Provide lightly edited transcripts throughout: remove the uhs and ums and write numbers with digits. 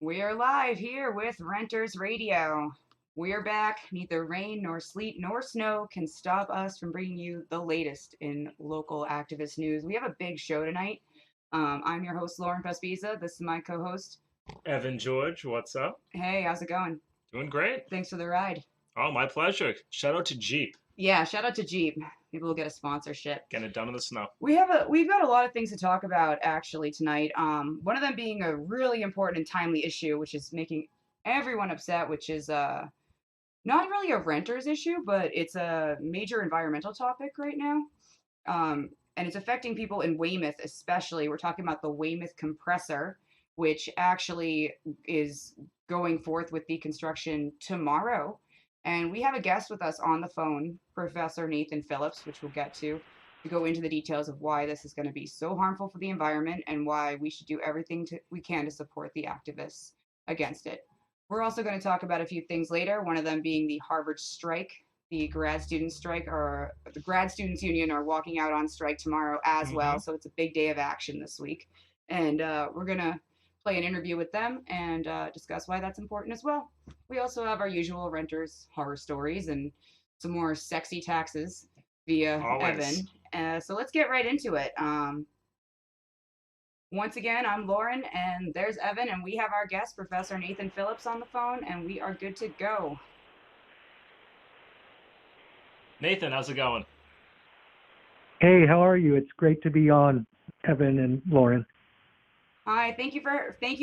We're live here with Renters Radio. We're back. Neither rain nor sleet nor snow can stop us from bringing you the latest in local activist news. We have a big show tonight. I'm your host, Lauren Pespiza. This is my co host. Evan George, what's up? Hey, how's it going? Doing great. Thanks for the ride. Oh, my pleasure. Shout out to Jeep. Yeah, shout out to Jeep. Maybe we'll get a sponsorship. Getting it done in the snow. We've got a lot of things to talk about actually tonight. One of them being a really important and timely issue, which is making everyone upset, which is not really a renters issue, but it's a major environmental topic right now. And it's affecting people in Weymouth, especially. We're talking about the Weymouth compressor, which actually is going forth with the construction tomorrow. And we have a guest with us on the phone, Professor Nathan Phillips, which we'll get to go into the details of why this is going to be so harmful for the environment and why we should do everything we can to support the activists against it. We're also going to talk about a few things later, one of them being the Harvard strike. The grad student strike, or the grad students union, are walking out on strike tomorrow as well. So it's a big day of action this week. And we're going to play an interview with them and discuss why that's important as well. We also have our usual renters horror stories and some more sexy taxes via Always. Evan. So let's get right into it. Once again, I'm Lauren, and there's Evan, and we have our guest, Professor Nathan Phillips, on the phone, and we are good to go. Nathan, how's it going? Hey, how are you? It's great to be on, Evan and Lauren. Hi, thank you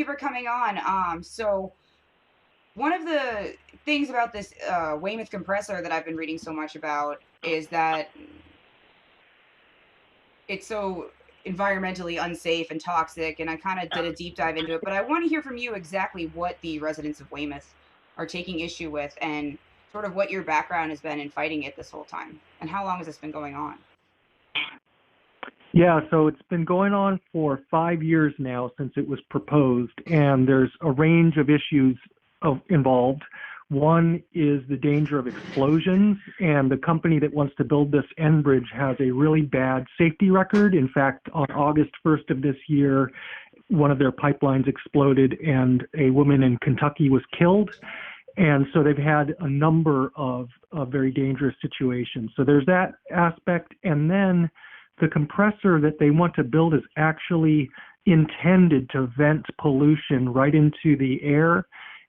for coming on. So one of the things about this Weymouth compressor that I've been reading so much about is that it's so environmentally unsafe and toxic, and I kind of did a deep dive into it, but I want to hear from you exactly what the residents of Weymouth are taking issue with and sort of what your background has been in fighting it this whole time, and how long has this been going on? Yeah, so it's been going on for 5 years now since it was proposed, and there's a range of issues involved. One is the danger of explosions, and the company that wants to build this Enbridge has a really bad safety record. In fact, on August 1st of this year, one of their pipelines exploded and a woman in Kentucky was killed. And so they've had a number of very dangerous situations. So there's that aspect. And then the compressor that they want to build is actually intended to vent pollution right into the air.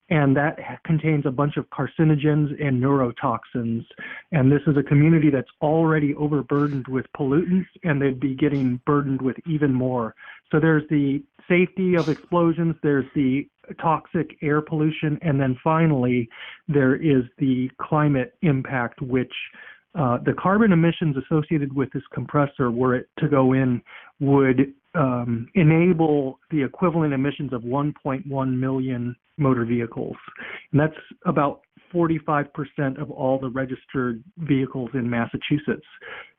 And that contains a bunch of carcinogens and neurotoxins. And this is a community that's already overburdened with pollutants, and they'd be getting burdened with even more. So there's the safety of explosions, there's the toxic air pollution, and then finally, there is the climate impact, which the carbon emissions associated with this compressor, were it to go in, would enable the equivalent emissions of 1.1 million motor vehicles. And that's about 45% of all the registered vehicles in Massachusetts.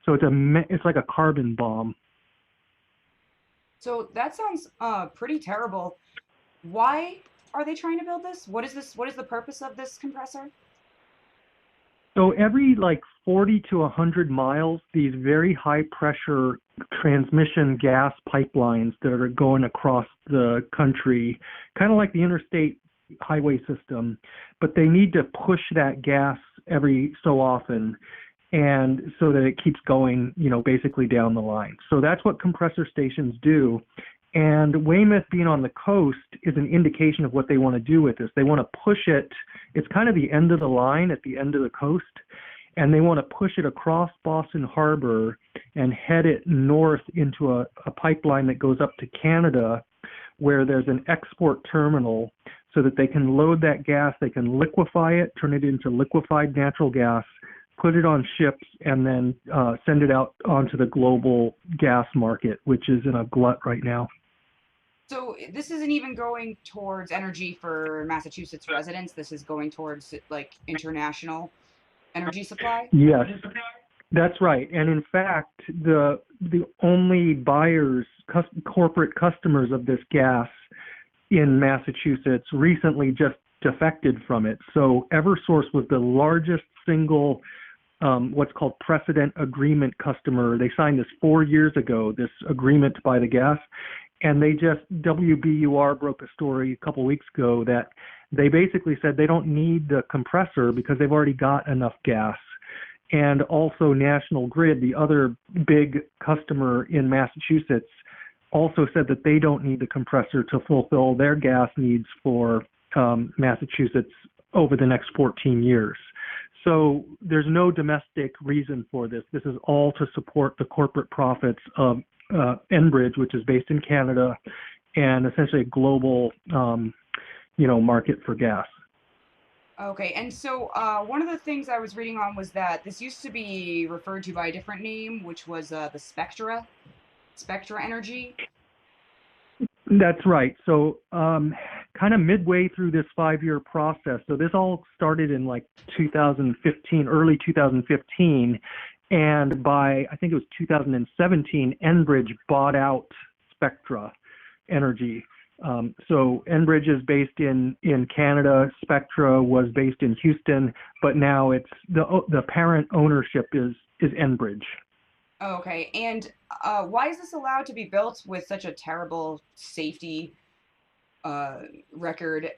So it's like a carbon bomb. So that sounds pretty terrible. Why are they trying to build this? What is this? What is the purpose of this compressor? So every 40 to 100 miles, these very high pressure transmission gas pipelines that are going across the country, kind of like the interstate highway system, but they need to push that gas every so often, and so that it keeps going, basically down the line. So that's what compressor stations do. And Weymouth being on the coast is an indication of what they want to do with this. They want to push it. It's kind of the end of the line at the end of the coast, and they want to push it across Boston Harbor and head it north into a pipeline that goes up to Canada, where there's an export terminal so that they can load that gas, they can liquefy it, turn it into liquefied natural gas, put it on ships, and then send it out onto the global gas market, which is in a glut right now. So this isn't even going towards energy for Massachusetts residents. This is going towards international energy supply? Yes, that's right. And in fact, the only buyers, corporate customers of this gas in Massachusetts recently just defected from it. So Eversource was the largest single what's called precedent agreement customer. They signed this 4 years ago, this agreement to buy the gas, and WBUR broke a story a couple weeks ago that they basically said they don't need the compressor because they've already got enough gas. And also National Grid, the other big customer in Massachusetts, also said that they don't need the compressor to fulfill their gas needs for Massachusetts over the next 14 years. So there's no domestic reason for this. This is all to support the corporate profits of Enbridge, which is based in Canada, and essentially a global, market for gas. Okay, and so one of the things I was reading on was that this used to be referred to by a different name, which was the Spectra Energy. That's right. So kind of midway through this 5-year process, so this all started in like 2015, early 2015, and by, I think it was 2017, Enbridge bought out Spectra Energy. So Enbridge is based in Canada. Spectra was based in Houston, but now it's the parent ownership is Enbridge. Okay, and why is this allowed to be built with such a terrible safety record,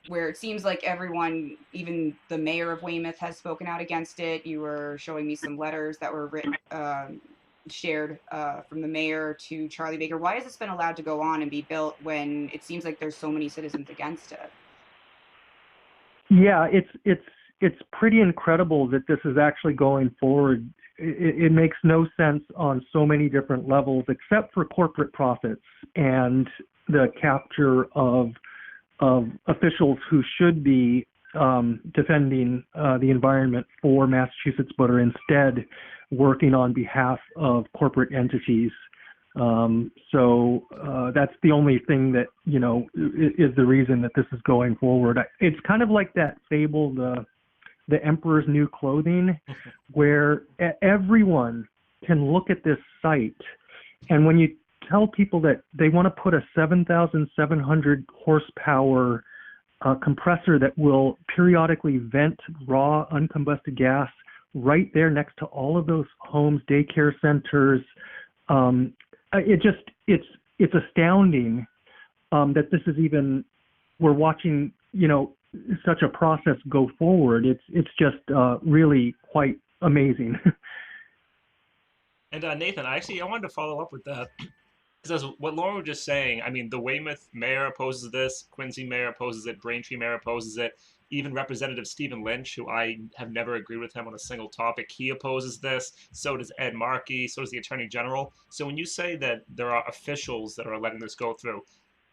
where it seems like everyone, even the mayor of Weymouth, has spoken out against it? You were showing me some letters that were shared from the mayor to Charlie Baker. Why has this been allowed to go on and be built when it seems like there's so many citizens against it? Yeah, it's pretty incredible that this is actually going forward. It makes no sense on so many different levels, except for corporate profits and the capture of officials who should be defending the environment for Massachusetts, but are instead working on behalf of corporate entities. So that's the only thing that, is the reason that this is going forward. It's kind of like that fable, the Emperor's New Clothing, where everyone can look at this site, and when you tell people that they want to put a 7,700 horsepower compressor that will periodically vent raw uncombusted gas right there next to all of those homes, daycare centers, it's astounding that this is even, we're watching, such a process go forward. It's just really quite amazing. And Nathan, I wanted to follow up with that because what Lauren was just saying. I mean, the Weymouth mayor opposes this, Quincy mayor opposes it, Braintree mayor opposes it. Even Representative Stephen Lynch, who I have never agreed with him on a single topic, he opposes this. So does Ed Markey. So does the Attorney General. So when you say that there are officials that are letting this go through,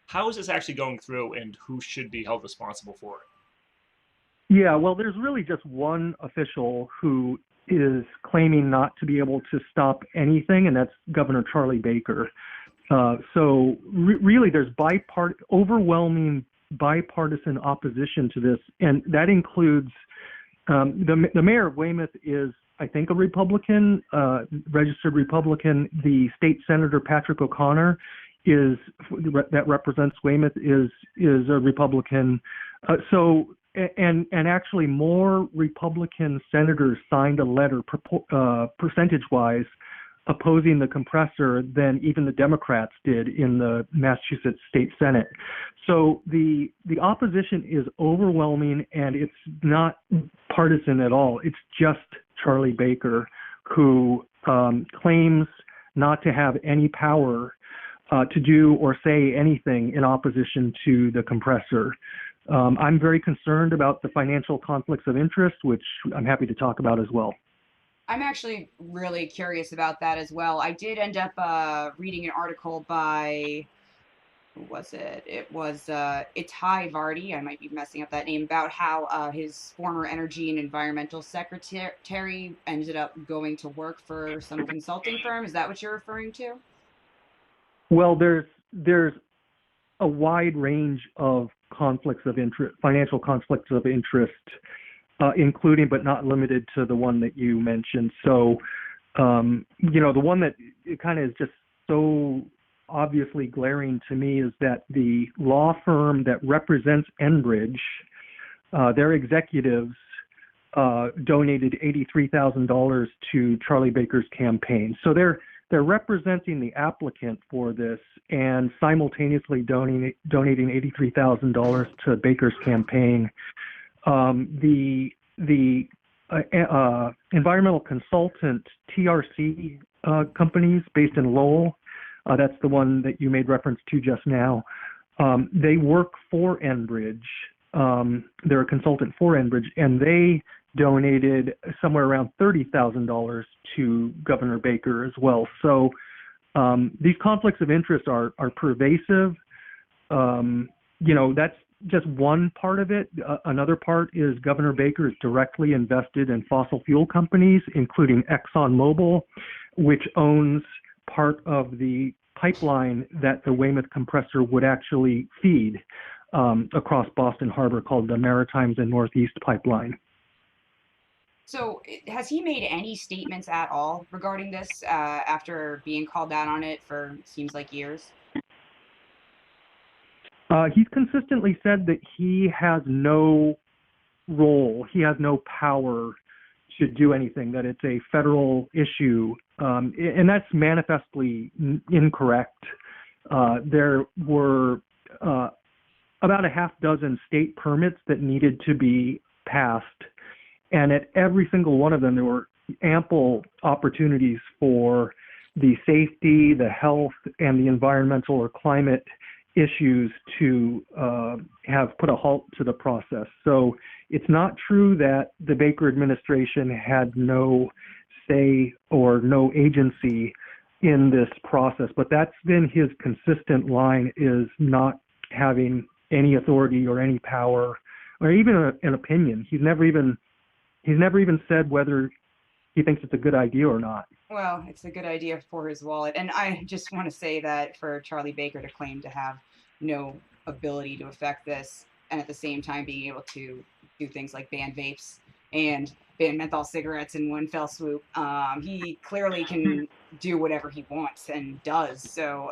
how is this actually going through, and who should be held responsible for it? Yeah, well, there's really just one official who is claiming not to be able to stop anything, and that's Governor Charlie Baker. So really, there's overwhelming bipartisan opposition to this, and that includes the mayor of Weymouth is, I think, a Republican, registered Republican. The state senator Patrick O'Connor that represents Weymouth is a Republican. And actually more Republican senators signed a letter percentage-wise opposing the compressor than even the Democrats did in the Massachusetts State Senate. So the opposition is overwhelming, and it's not partisan at all. It's just Charlie Baker, who claims not to have any power to do or say anything in opposition to the compressor. I'm very concerned about the financial conflicts of interest, which I'm happy to talk about as well. I'm actually really curious about that as well. I did end up reading an article by, who was it? It was Itai Vardy, I might be messing up that name, about how his former energy and environmental secretary ended up going to work for some consulting firm. Is that what you're referring to? Well, there's a wide range of conflicts of interest, financial conflicts of interest, including but not limited to the one that you mentioned. So, the one that it kind of is just so obviously glaring to me is that the law firm that represents Enbridge, their executives donated $83,000 to Charlie Baker's campaign. So they're they're representing the applicant for this and simultaneously donating $83,000 to Baker's campaign. The environmental consultant TRC companies based in Lowell, that's the one that you made reference to just now. They work for Enbridge. They're a consultant for Enbridge, and they donated somewhere around $30,000 to Governor Baker as well. So these conflicts of interest are pervasive. That's just one part of it. Another part is Governor Baker is directly invested in fossil fuel companies, including ExxonMobil, which owns part of the pipeline that the Weymouth compressor would actually feed across Boston Harbor, called the Maritimes and Northeast Pipeline. So has he made any statements at all regarding this after being called out on it for seems like years? He's consistently said that he has no role, he has no power to do anything, that it's a federal issue, and that's manifestly incorrect. There were about a half dozen state permits that needed to be passed, and at every single one of them, there were ample opportunities for the safety, the health, and the environmental or climate issues to have put a halt to the process. So it's not true that the Baker administration had no say or no agency in this process, but that's been his consistent line, is not having any authority or any power or even an opinion. He's never even said whether he thinks it's a good idea or not. Well, it's a good idea for his wallet. And I just want to say that for Charlie Baker to claim to have no ability to affect this, and at the same time being able to do things like ban vapes and ban menthol cigarettes in one fell swoop, he clearly can do whatever he wants and does. So,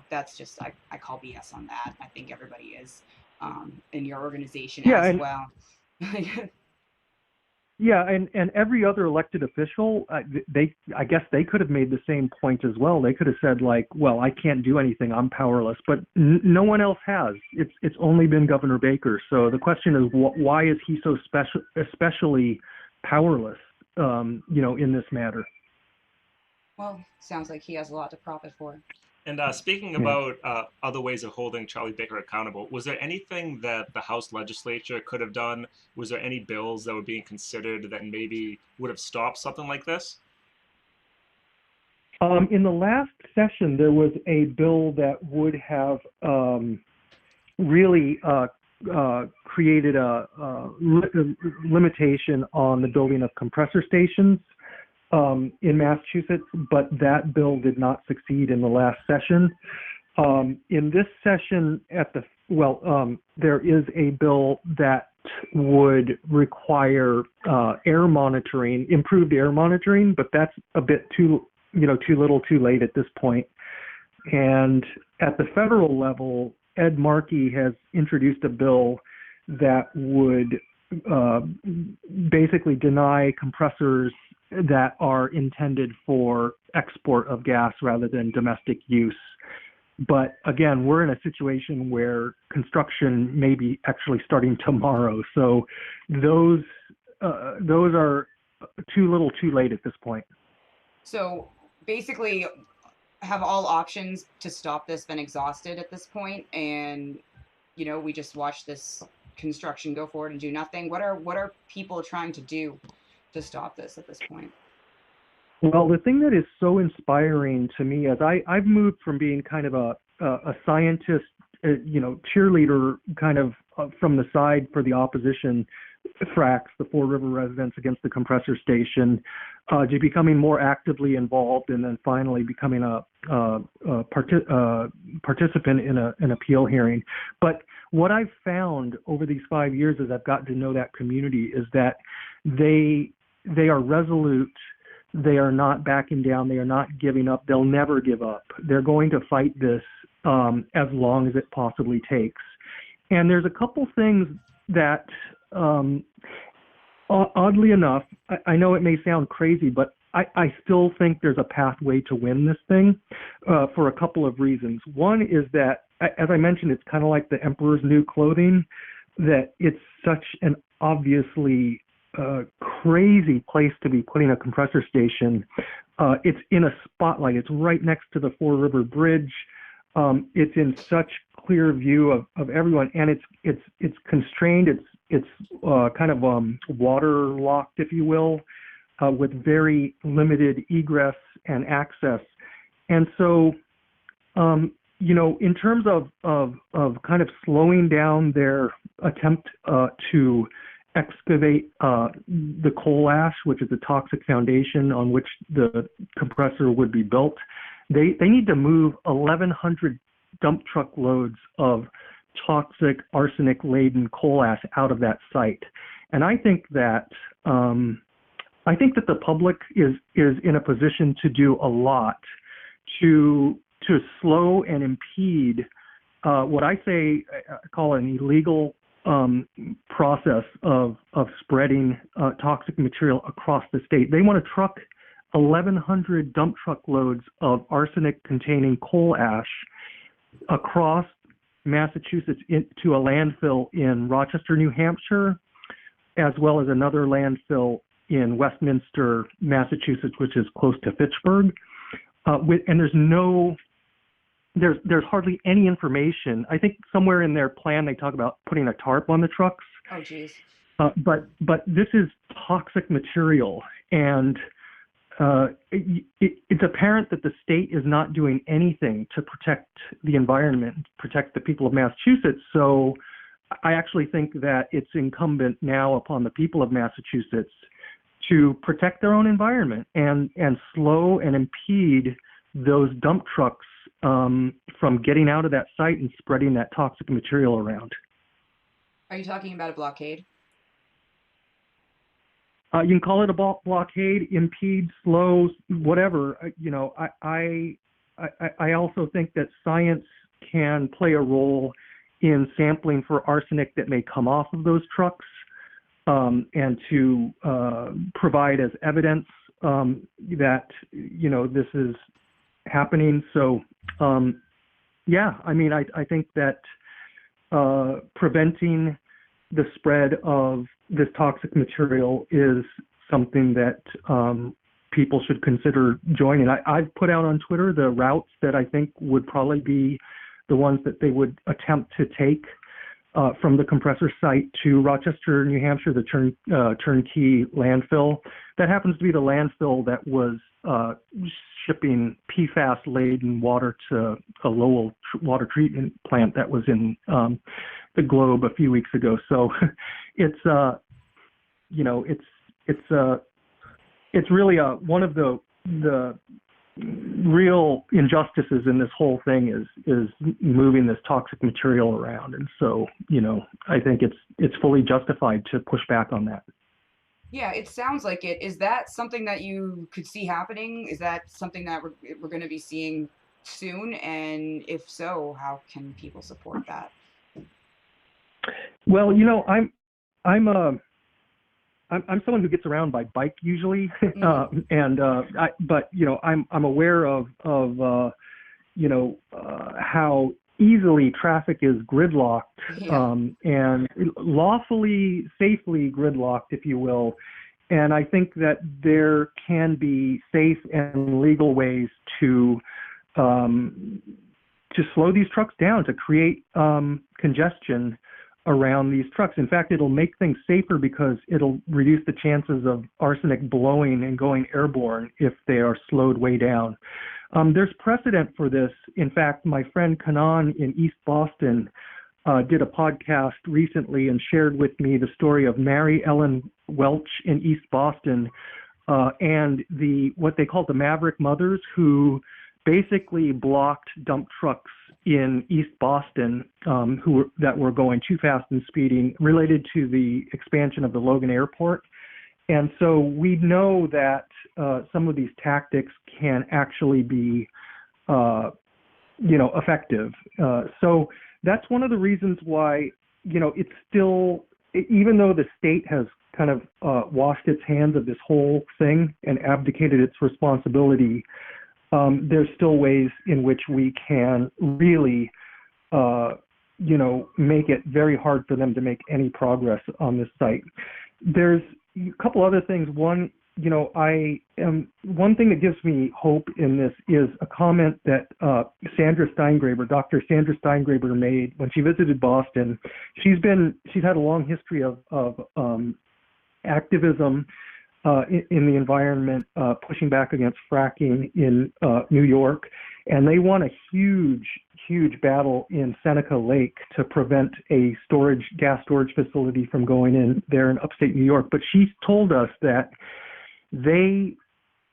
that's just, I call BS on that. I think everybody is in your organization as well. Yeah, and every other elected official, I guess they could have made the same point as well. They could have said, like, well, I can't do anything, I'm powerless, but no one else has. It's only been Governor Baker. So the question is, why is he so especially powerless, in this matter? Well, sounds like he has a lot to profit for. And speaking about other ways of holding Charlie Baker accountable, was there anything that the House legislature could have done? Was there any bills that were being considered that maybe would have stopped something like this? In the last session, there was a bill that would have really created a limitation on the building of compressor stations in Massachusetts, but that bill did not succeed in the last session. In this session, there is a bill that would require air monitoring, improved air monitoring, but that's a bit too little too late at this point. And at the federal level, Ed Markey has introduced a bill that would basically deny compressors that are intended for export of gas rather than domestic use. But again, we're in a situation where construction may be actually starting tomorrow. So those are too little too late at this point. So basically, have all options to stop this been exhausted at this point, and we just watch this construction go forward and do nothing? What are people trying to do to stop this at this point? Well, the thing that is so inspiring to me is I've moved from being kind of a scientist, cheerleader kind of from the side for the opposition FRACs, the Four River residents against the compressor station, to becoming more actively involved, and then finally becoming a participant in an appeal hearing. But what I've found over these 5 years as I've gotten to know that community is that they are resolute. They are not backing down. They are not giving up. They'll never give up. They're going to fight this as long as it possibly takes. And there's a couple things that, oddly enough, I know it may sound crazy, but I still think there's a pathway to win this thing for a couple of reasons. One is that, as I mentioned, it's kind of like the emperor's new clothing, that it's such an obviously crazy place to be putting a compressor station. It's in a spotlight. It's right next to the Four River Bridge. It's in such clear view of everyone, and it's constrained. It's kind of waterlocked, if you will, with very limited egress and access. And so, in terms of kind of slowing down their attempt to excavate the coal ash, which is a toxic foundation on which the compressor would be built, they need to move 1,100 dump truck loads of toxic arsenic-laden coal ash out of that site. And I think that the public is in a position to do a lot to slow and impede what I call an illegal process of spreading toxic material across the state. They want to truck 1,100 dump truck loads of arsenic-containing coal ash across Massachusetts into a landfill in Rochester, New Hampshire, as well as another landfill in Westminster, Massachusetts, which is close to Fitchburg. And there's hardly any information. I think somewhere in their plan they talk about putting a tarp on the trucks. Oh, geez. But this is toxic material, and it's apparent that the state is not doing anything to protect the environment, protect the people of Massachusetts. So I actually think that it's incumbent now upon the people of Massachusetts to protect their own environment and slow and impede those dump trucks from getting out of that site and spreading that toxic material around. Are you talking about a blockade? You can call it a blockade, impede, slow, whatever. I also think that science can play a role in sampling for arsenic that may come off of those trucks, and to provide as evidence that this is happening. So I think that preventing the spread of this toxic material is something that people should consider joining. I've put out on Twitter the routes that I think would probably be the ones that they would attempt to take from the compressor site to Rochester, New Hampshire, the turnkey landfill. That happens to be the landfill that was shipping PFAS-laden water to a Lowell water treatment plant that was in the Globe a few weeks ago. So it's really one of the real injustices in this whole thing is moving this toxic material around. And so, I think it's fully justified to push back on that. Yeah, it sounds like it. Is that something that you could see happening? Is that something that we're going to be seeing soon? And if so, how can people support that? Well, I'm someone who gets around by bike usually, but I'm aware of how easily traffic is gridlocked, and lawfully, safely gridlocked, if you will. And I think that there can be safe and legal ways to slow these trucks down, to create congestion around these trucks. In fact, it'll make things safer because it'll reduce the chances of arsenic blowing and going airborne if they are slowed way down. There's precedent for this. In fact, my friend Kanan in East Boston did a podcast recently and shared with me the story of Mary Ellen Welch in East Boston and what they called the Maverick Mothers, who basically blocked dump trucks in East Boston that were going too fast and speeding, related to the expansion of the Logan Airport. And so we know that some of these tactics can actually be, effective. So that's one of the reasons why, it's still even though the state has kind of washed its hands of this whole thing and abdicated its responsibility, there's still ways in which we can really, make it very hard for them to make any progress on this site. There's a couple other things. One, one thing that gives me hope in this is a comment that Dr. Sandra Steingraber made when she visited Boston. She's had a long history of activism in the environment, pushing back against fracking in New York, and they won a huge battle in Seneca Lake to prevent a gas storage facility from going in there in upstate New York. But she told us that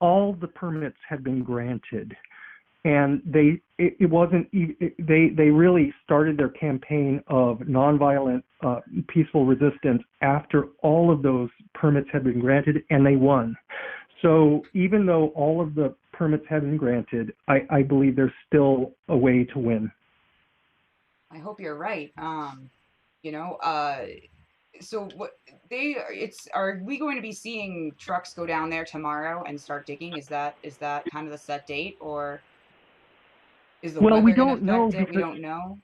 all the permits had been granted, and they really started their campaign of nonviolent, peaceful resistance after all of those permits had been granted, and they won. So even though all of the permits have been granted, I believe there's still a way to win. I hope you're right. So are we going to be seeing trucks go down there tomorrow and start digging? Is that kind of the set date, or is the weather we going don't to affect know it? We don't know.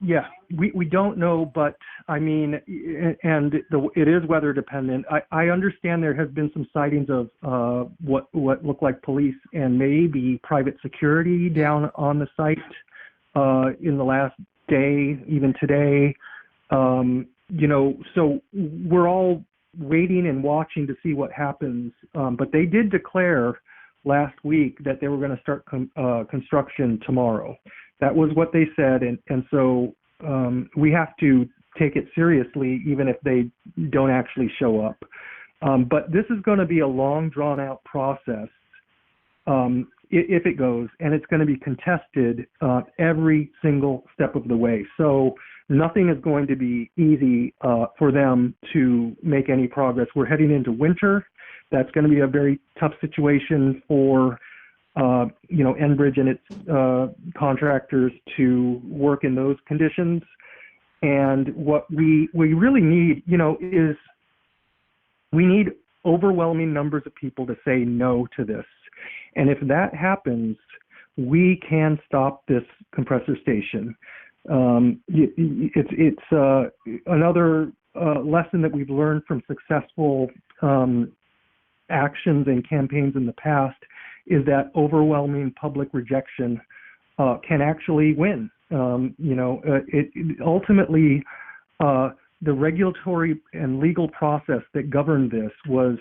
Yeah, we don't know, but I mean, it is weather dependent. I understand there has been some sightings of what look like police and maybe private security down on the site in the last day, even today. So we're all waiting and watching to see what happens. But they did declare last week that they were going to start construction tomorrow. That was what they said, and so we have to take it seriously, even if they don't actually show up. But this is going to be a long, drawn-out process if it goes, and it's going to be contested every single step of the way. So nothing is going to be easy for them to make any progress. We're heading into winter. That's going to be a very tough situation for Enbridge and its contractors to work in those conditions. And what we really need, is we need overwhelming numbers of people to say no to this. And if that happens, we can stop this compressor station. It's another lesson that we've learned from successful actions and campaigns in the past is that overwhelming public rejection can actually win. Ultimately, the regulatory and legal process that governed this was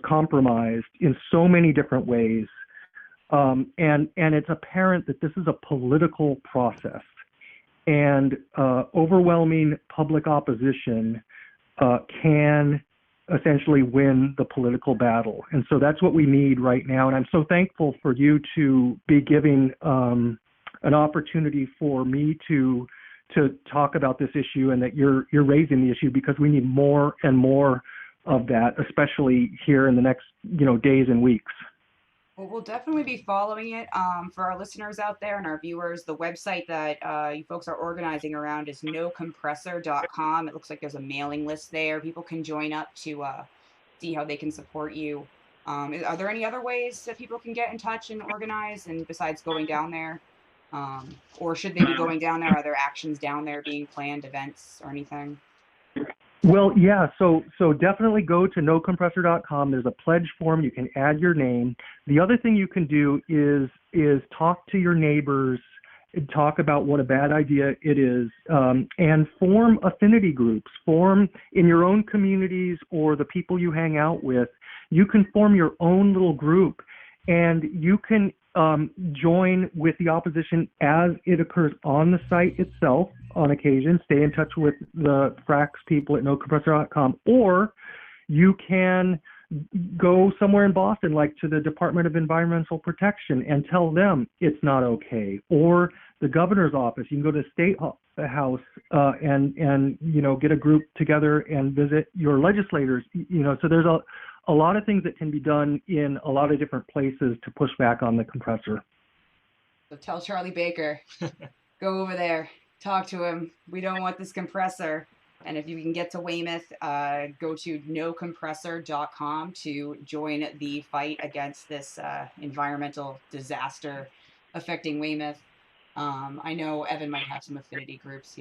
compromised in so many different ways, and it's apparent that this is a political process, and overwhelming public opposition can essentially win the political battle. And so that's what we need right now. And I'm so thankful for you to be giving an opportunity for me to talk about this issue, and that you're raising the issue, because we need more and more of that, especially here in the next days and weeks. Well, we'll definitely be following it. For our listeners out there and our viewers, the website that you folks are organizing around is nocompressor.com. It looks like there's a mailing list there. People can join up to see how they can support you. Are there any other ways that people can get in touch and organize, and besides going down there? Or should they be going down there? Are there actions down there being planned, events or anything? Well, yeah, so definitely go to nocompressor.com. There's a pledge form. You can add your name. The other thing you can do is talk to your neighbors, talk about what a bad idea it is, and form affinity groups. Form in your own communities or the people you hang out with. You can form your own little group, and you can join with the opposition as it occurs on the site itself on occasion. Stay in touch with the fracs people at nocompressor.com, or you can go somewhere in Boston, like to the Department of Environmental Protection, and tell them it's not okay, or the governor's office. You can go to the State House and get a group together and visit your legislators. So there's a lot of things that can be done in a lot of different places to push back on the compressor. So tell Charlie Baker, go over there, talk to him. We don't want this compressor. And if you can get to Weymouth, go to nocompressor.com to join the fight against this environmental disaster affecting Weymouth. I know Evan might have some affinity groups.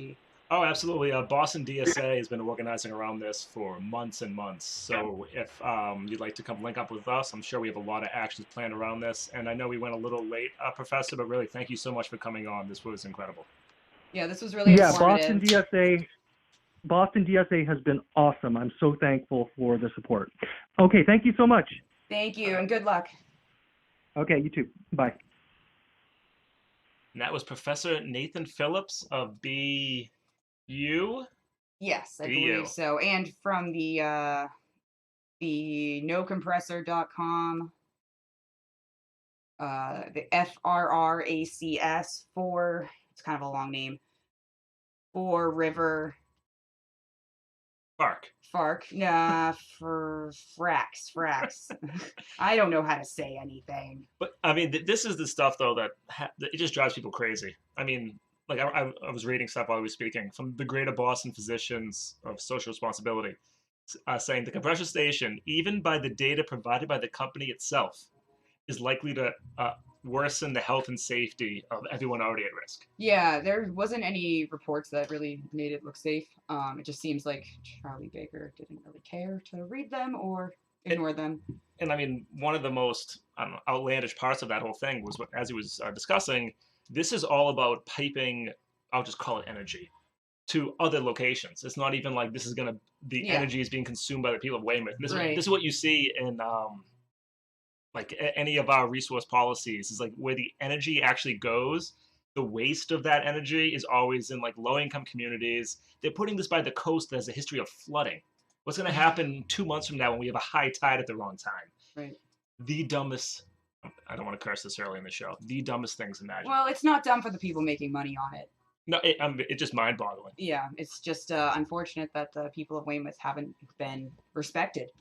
Oh, absolutely. Boston DSA has been organizing around this for months and months. So if you'd like to come link up with us, I'm sure we have a lot of actions planned around this. And I know we went a little late, Professor, but really thank you so much for coming on. This was incredible. Yeah, this was really Yeah, informative. Boston DSA has been awesome. I'm so thankful for the support. Okay, thank you so much. Thank you, and good luck. Okay, you too. Bye. And that was Professor Nathan Phillips of BU. Yes, I BU. believe so. And from the nocompressor.com, the FRRACS for, it's kind of a long name, for River Fark. Nah, for Frax. I don't know how to say anything. But I mean, this is the stuff though that it just drives people crazy. I mean, like I was reading stuff while I was speaking from the Greater Boston Physicians of Social Responsibility, saying the compressor station, even by the data provided by the company itself, is likely to worsen the health and safety of everyone already at risk. Yeah, there wasn't any reports that really made it look safe. It just seems like Charlie Baker didn't really care to read them or ignore them. And I mean, one of the most outlandish parts of that whole thing was as he was discussing, this is all about piping, I'll just call it energy, to other locations. It's not even like this is going to, the energy is being consumed by the people of Weymouth. This is what you see in like any of our resource policies is like where the energy actually goes. The waste of that energy is always in like low income communities. They're putting this by the coast that has a history of flooding. What's going to happen 2 months from now when we have a high tide at the wrong time? Right. The dumbest, I don't want to curse this early in the show, the dumbest things imaginable. Well, it's not dumb for the people making money on it. No, it's just mind boggling. Yeah, it's just unfortunate that the people of Weymouth haven't been respected.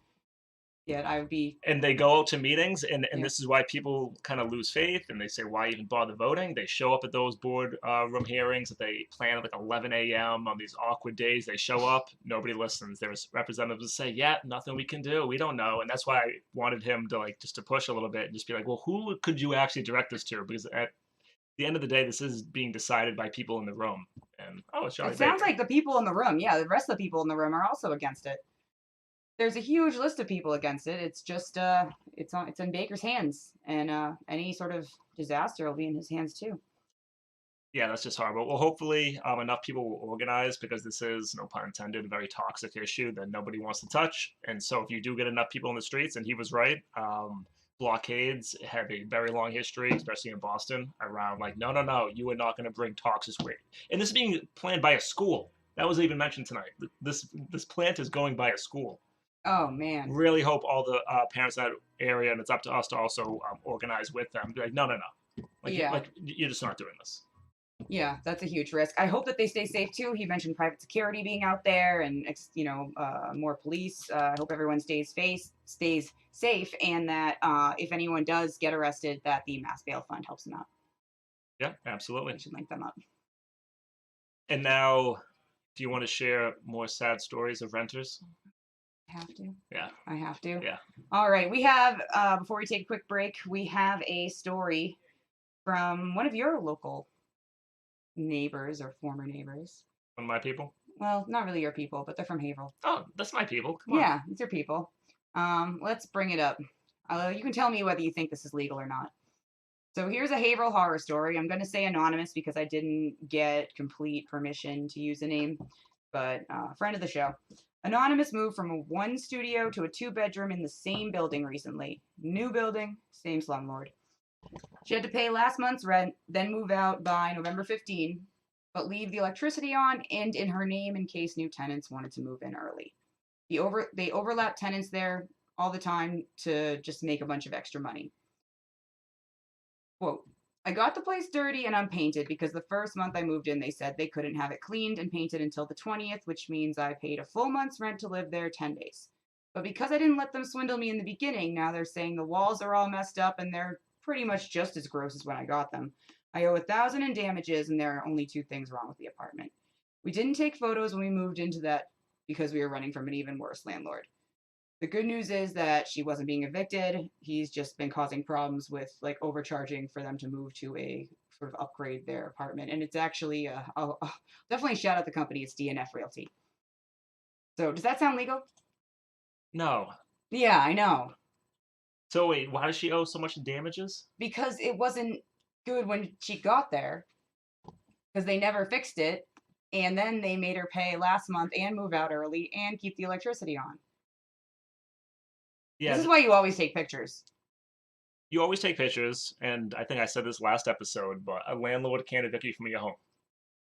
Yeah, I would be. And they go out to meetings, and this is why people kind of lose faith, and they say, why even bother voting? They show up at those board room hearings that they plan at like 11 a.m. on these awkward days. They show up, nobody listens. There's representatives that say, yeah, nothing we can do. We don't know. And that's why I wanted him to like just to push a little bit and just be like, well, who could you actually direct this to? Because at the end of the day, this is being decided by people in the room. And it's Charlie Baker. Sounds like the people in the room. Yeah, the rest of the people in the room are also against it. There's a huge list of people against it. It's just it's in Baker's hands, and any sort of disaster will be in his hands too. Yeah, that's just horrible. Well, hopefully enough people will organize because this is, no pun intended, a very toxic issue that nobody wants to touch. And so if you do get enough people in the streets, and he was right, blockades have a very long history, especially in Boston, around like, no, you are not going to bring toxic waste. And this is being planned by a school. That was even mentioned tonight. This plant is going by a school. Oh, man. Really hope all the parents in that area, and it's up to us to also organize with them. Be like, no. Like, you're just not doing this. Yeah, that's a huge risk. I hope that they stay safe, too. He mentioned private security being out there and, more police. I hope everyone stays safe, and that if anyone does get arrested, that the mass bail fund helps them out. Yeah, absolutely. We should link them up. And now, do you want to share more sad stories of renters? Have to. Yeah. I have to. Yeah. All right. We have, before we take a quick break, we have a story from one of your local neighbors or former neighbors. One of my people? Well, not really your people, but they're from Haverhill. Oh, that's my people. Come on. Yeah, it's your people. Let's bring it up. You can tell me whether you think this is legal or not. So here's a Haverhill horror story. I'm going to say anonymous because I didn't get complete permission to use a name, but friend of the show. Anonymous moved from a 1 studio to a 2-bedroom in the same building recently. New building, same slumlord. She had to pay last month's rent, then move out by November 15, but leave the electricity on and in her name in case new tenants wanted to move in early. They overlap tenants there all the time to just make a bunch of extra money. Quote, I got the place dirty and unpainted because the first month I moved in, they said they couldn't have it cleaned and painted until the 20th, which means I paid a full month's rent to live there 10 days. But because I didn't let them swindle me in the beginning, now they're saying the walls are all messed up and they're pretty much just as gross as when I got them. I owe $1,000 in damages and there are only 2 things wrong with the apartment. We didn't take photos when we moved into that because we were running from an even worse landlord. The good news is that she wasn't being evicted. He's just been causing problems with like overcharging for them to move to a sort of upgrade their apartment. And it's actually, I'll definitely shout out the company. It's DNF Realty. So does that sound legal? No. Yeah, I know. So wait, why does she owe so much in damages? Because it wasn't good when she got there because they never fixed it. And then they made her pay last month and move out early and keep the electricity on. Yeah, This is why you always take pictures. you always take pictures, and I think I said this last episode, but a landlord can't evict you from your home.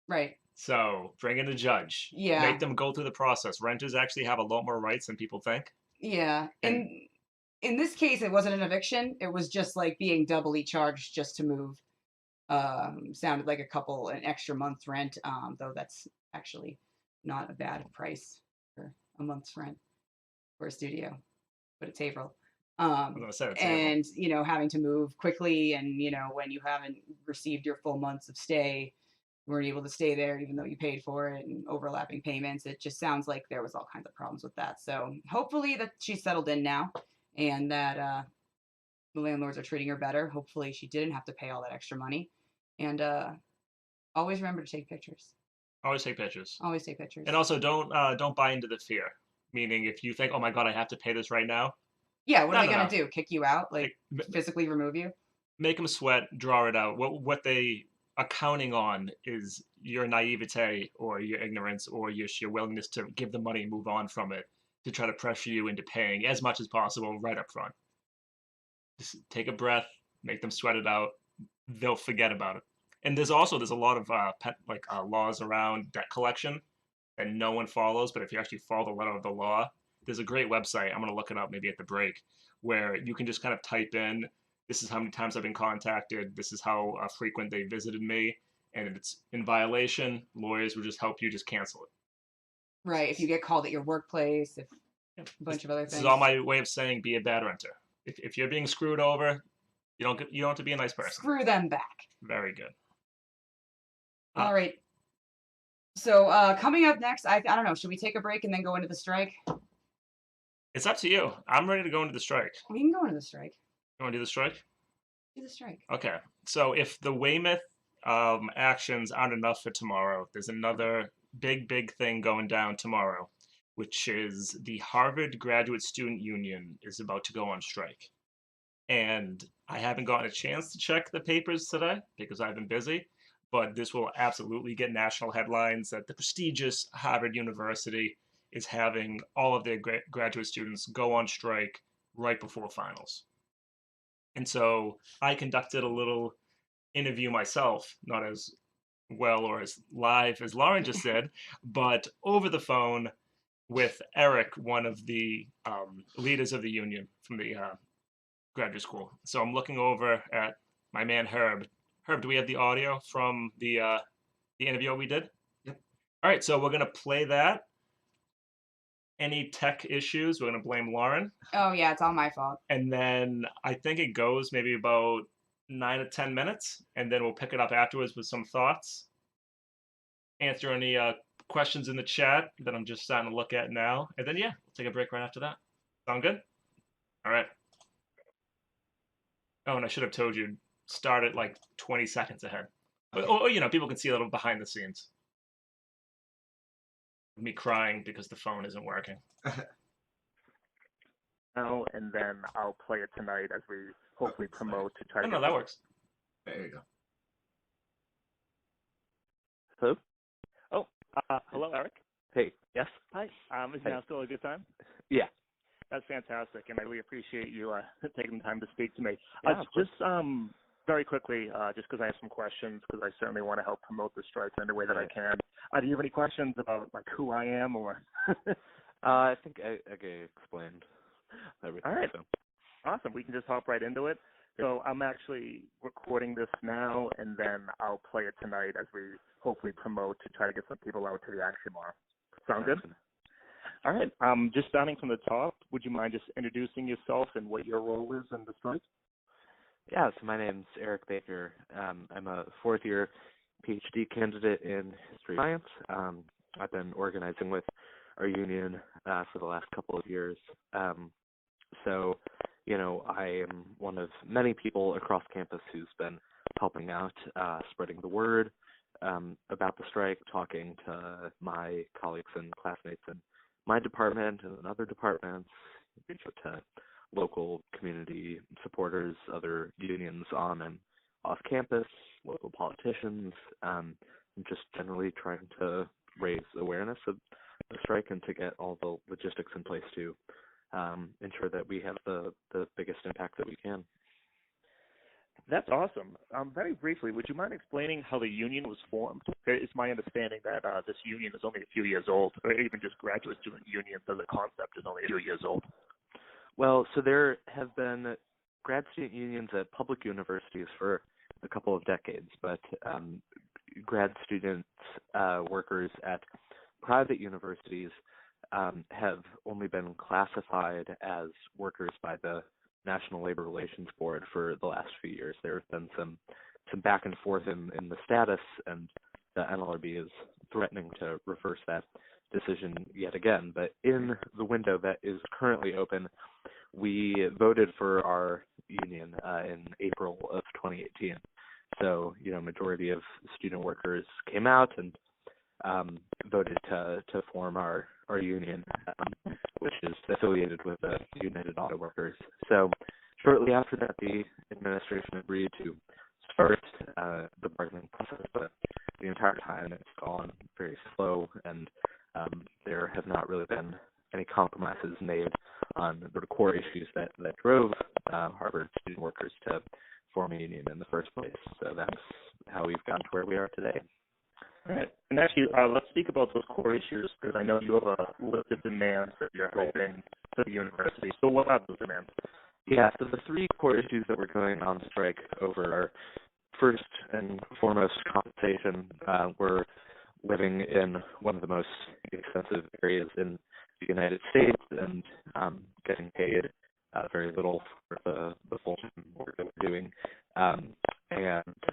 Right. So bring in a judge. Yeah. Make them go through the process. Renters actually have a lot more rights than people think. Yeah. And In this case, it wasn't an eviction. It was just like being doubly charged just to move. Sounded like an extra month's rent. Though that's actually not a bad price for a month's rent for a studio, but it's April. I was gonna say it's April. And having to move quickly, and when you haven't received your full months of stay, you weren't able to stay there even though you paid for it, and overlapping payments. It just sounds like there was all kinds of problems with that. So hopefully that she's settled in now, and that the landlords are treating her better. Hopefully she didn't have to pay all that extra money. And always remember to take pictures. Always take pictures. Always take pictures. And also don't buy into the fear. Meaning, if you think, oh my god, I have to pay this right now. Yeah, what are they No. gonna do? Kick you out? Like physically remove you? Make them sweat, draw it out. What they are counting on is your naivete or your ignorance or your willingness to give the money and move on from it, to try to pressure you into paying as much as possible right up front. Just take a breath, make them sweat it out. They'll forget about it. And there's a lot of laws around debt collection that no one follows. But if you actually follow the letter of the law, there's a great website. I'm going to look it up maybe at the break, where you can just kind of type in, this is how many times I've been contacted, this is how frequent they visited me, and if it's in violation, lawyers will just help you just cancel it. Right. If you get called at your workplace, if Yeah. a bunch of other This things. is all my way of saying be a bad renter. If you're being screwed over, you don't have to be a nice person. Screw them back. Very good. All right. So coming up next, I don't know. Should we take a break and then go into the strike? It's up to you. I'm ready to go into the strike. We can go into the strike. You want to do the strike? Do the strike. Okay. So if the Weymouth actions aren't enough for tomorrow, there's another big thing going down tomorrow, which is the Harvard Graduate Student Union is about to go on strike. And I haven't gotten a chance to check the papers today because I've been busy, but this will absolutely get national headlines that the prestigious Harvard University is having all of their graduate students go on strike right before finals. And so I conducted a little interview myself, not as well or as live as Lauren just said, but over the phone with Eric, one of the leaders of the union from the graduate school. So I'm looking over at my man Herb. Herb, do we have the audio from the interview we did? Yep. All right, so we're gonna play that. Any tech issues, we're gonna blame Lauren. Oh yeah, it's all my fault. And then I think it goes maybe about 9 to 10 minutes, and then we'll pick it up afterwards with some thoughts. Answer any questions in the chat that I'm just starting to look at now, and then we'll take a break right after that. Sound good? All right. Oh, and I should have told you, start it like 20 seconds ahead. Okay. Or people can see a little behind the scenes. Me crying because the phone isn't working. Now, and then I'll play it tonight as we hopefully promote to try to No, that works. There you go. Hello? Oh, hello, Eric. Hey. Yes? Hi. Is Hey. now still a good time? Yeah. That's fantastic, and I really appreciate you taking the time to speak to me. Yeah, of course. Just very quickly, just because I have some questions, because I certainly want to help promote the strike in any way that I can. Do you have any questions about like who I am or? I think I explained everything. All right. So. Awesome. We can just hop right into it. So I'm actually recording this now, and then I'll play it tonight as we hopefully promote to try to get some people out to the action tomorrow. Sound good? All right. Just starting from the top, would you mind just introducing yourself and what your role is in the strike? Yeah, so my name's Eric Baker. I'm a fourth-year PhD candidate in history science. I've been organizing with our union for the last couple of years. So, I am one of many people across campus who's been helping out, spreading the word about the strike, talking to my colleagues and classmates in my department and in other departments, to local community supporters, other unions on and off campus, local politicians, and just generally trying to raise awareness of the strike and to get all the logistics in place to ensure that we have the biggest impact that we can. That's awesome. Very briefly, would you mind explaining how the union was formed? It's my understanding that this union is only a few years old, or even just graduate student unions as a concept is only a few years old. Well, so there have been grad student unions at public universities for a couple of decades, but grad students, workers at private universities have only been classified as workers by the National Labor Relations Board for the last few years. There have been some back and forth in the status, and the NLRB is threatening to reverse that decision yet again. But in the window that is currently open, we voted for our union in April of 2018. So, majority of student workers came out and voted to form our union, which is affiliated with the United Auto Workers. So shortly after that, the administration agreed to start the bargaining process, but the entire time it's gone very slow, and there have not really been any compromises made on the core issues that drove Harvard student workers to form a union in the first place. So that's how we've gotten to where we are today. All right. And actually, let's speak about those core issues, because I know you have a list of demands that you're hoping to the university. So what are those demands? Yeah, so the three core issues that we're going on strike over are, first and foremost, compensation. We're living in one of the most expensive areas in the United States and getting paid very little for the full-time work that we're doing. And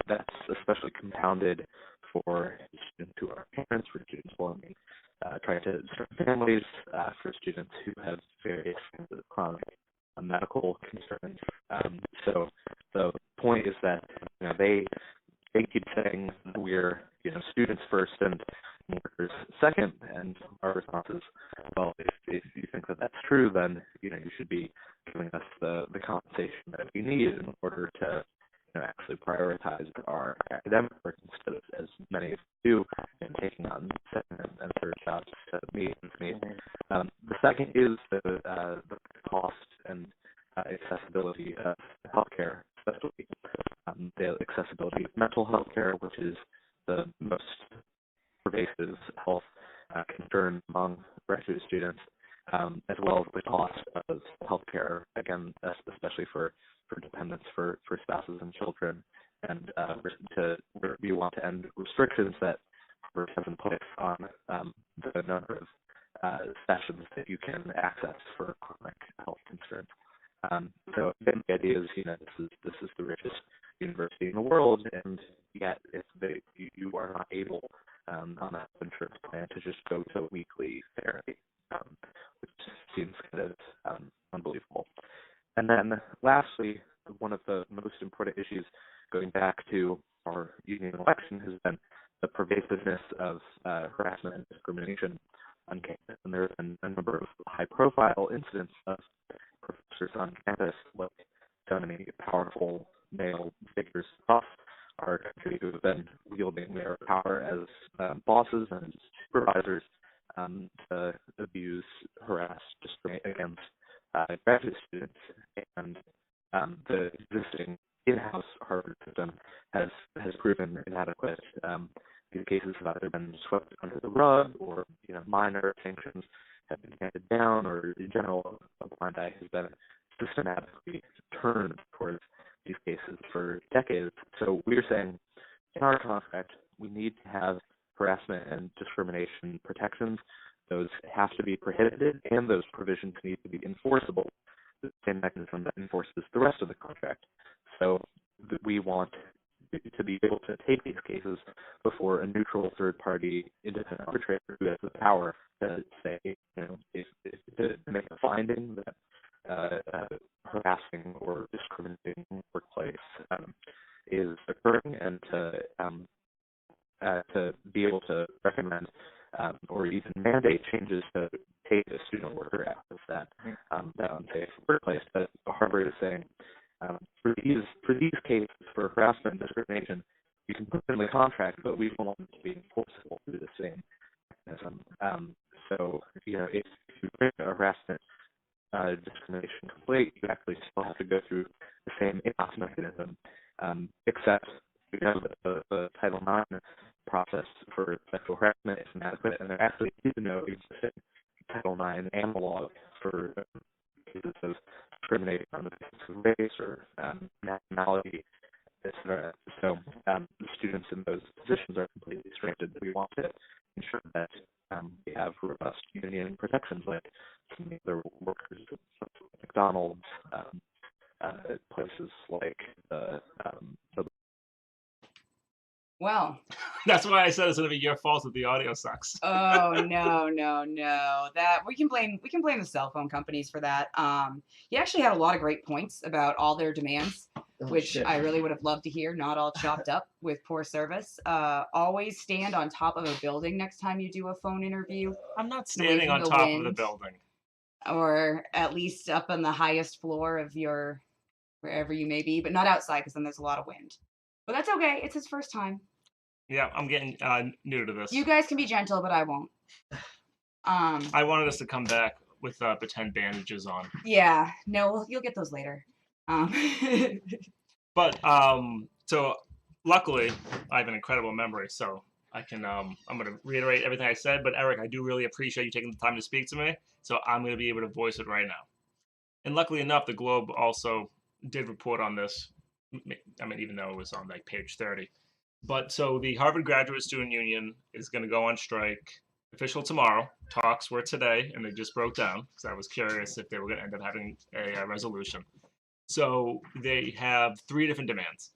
that's especially compounded for students who are parents, for students wanting trying to start families, for students who have various kinds of chronic medical concerns. So the point is that they keep saying we're students first and workers second, and our response is, well, if you think that that's true, then you should be giving us the compensation that we need in order to actually prioritize our academic work instead of, as many of us do, and taking on second and third jobs to meet ends meet. The second is the cost and accessibility of healthcare, especially the accessibility of mental health care, which is the most pervasive health concern among graduate students, as well as the cost of healthcare, again, especially for dependents, for spouses and children. And we want to end restrictions that Harvard has in place on the number of sessions that you can access for chronic health concerns. So the idea is, this is the richest university in the world, and yet you are not able on that insurance plan to just go to weekly therapy, which seems kind of unbelievable. And then lastly, one of the most important issues going back to our union election has been the pervasiveness of harassment and discrimination on campus. And there have been a number of high-profile incidents of professors on campus, like so many powerful male figures across our country who have been wielding their power as bosses and supervisors to abuse, harass, discriminate against graduate students. And the existing in-house Harvard system has proven inadequate. These cases have either been swept under the rug, or minor sanctions have been handed down, or in general, a blind eye has been systematically turned towards these cases for decades. So we're saying in our contract, we need to have harassment and discrimination protections. Those have to be prohibited, and those provisions need to be enforceable, the same mechanism that enforces the rest of the contract. So we want to be able to take these cases before a neutral third-party independent arbitrator who has the power to say, to make a finding that harassing or discriminating in the workplace is occurring, and to be able to recommend or even mandate changes to take a student worker out of that unsafe workplace. But Harvard is saying for these cases for harassment and discrimination, you can put in the contract, but we want them to be enforceable through the same mechanism. So if you bring a harassment discrimination complaint, you actually still have to go through the same in-house mechanism, except because the Title IX process for sexual harassment is inadequate, and there actually is no existing Title IX analog for cases of discriminating on the basis of race or nationality, etc. So the students in those positions are completely stranded. We want to ensure that we have robust union protections, like some of the other workers at McDonald's, places like the Well, That's why I said it's gonna be your fault if the audio sucks. oh no. That we can blame the cell phone companies for that. He actually had a lot of great points about all their demands, which I really would have loved to hear, not all chopped up with poor service. Always stand on top of a building next time you do a phone interview. I'm not away standing from on the top of the wind. building. Or at least up on the highest floor of your wherever you may be, but not outside because then there's a lot of wind. But that's okay. It's his first time. Yeah, I'm getting new to this. You guys can be gentle, but I won't. I wanted us to come back with pretend bandages on. Yeah. No, you'll get those later. But so luckily I have an incredible memory, so I can I'm going to reiterate everything I said. But Eric, I do really appreciate you taking the time to speak to me, so I'm going to be able to voice it right now. And luckily enough, the Globe also did report on this. I mean, even though it was on like page 30. But so the Harvard Graduate Student Union is going to go on strike official tomorrow. Talks were today, and they just broke down because I was curious if they were going to end up having a resolution. So they have three different demands.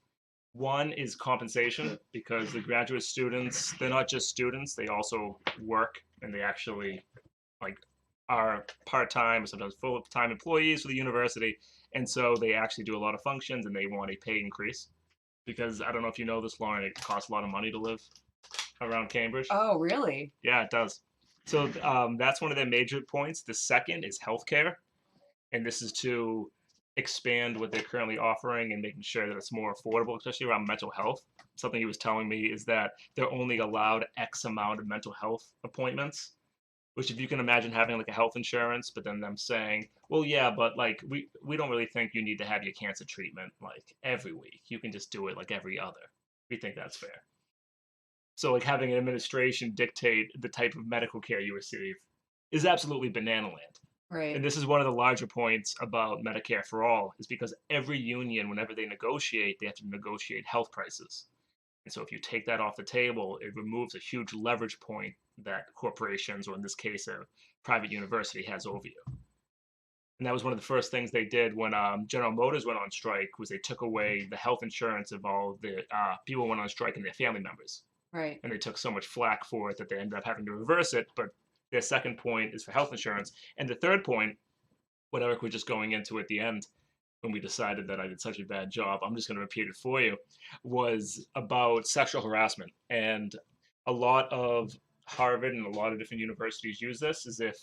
One is compensation, because the graduate students, they're not just students, they also work, and they actually like are part-time or sometimes full-time employees for the university, and so they actually do a lot of functions, and they want a pay increase. Because I don't know if you know this, Lauren, it costs a lot of money to live around Cambridge. Oh, really? Yeah, it does. So that's one of their major points. The second is healthcare, and this is to expand what they're currently offering and making sure that it's more affordable, especially around mental health. Something he was telling me is that they're only allowed X amount of mental health appointments, which if you can imagine having like a health insurance, but then them saying, well, yeah, but like we don't really think you need to have your cancer treatment like every week. You can just do it like every other. We think that's fair. So like having an administration dictate the type of medical care you receive is absolutely banana land. Right. And this is one of the larger points about Medicare for All, is because every union, whenever they negotiate, they have to negotiate health prices. And so if you take that off the table, it removes a huge leverage point that corporations, or in this case, a private university, has over you. And that was one of the first things they did when General Motors went on strike, was they took away the health insurance of all the people who went on strike and their family members. Right. And they took so much flack for it that they ended up having to reverse it. But their second point is for health insurance. And the third point, what Eric was just going into at the end, when we decided that I did such a bad job, I'm just going to repeat it for you, was about sexual harassment. And a lot of Harvard and a lot of different universities use this, as if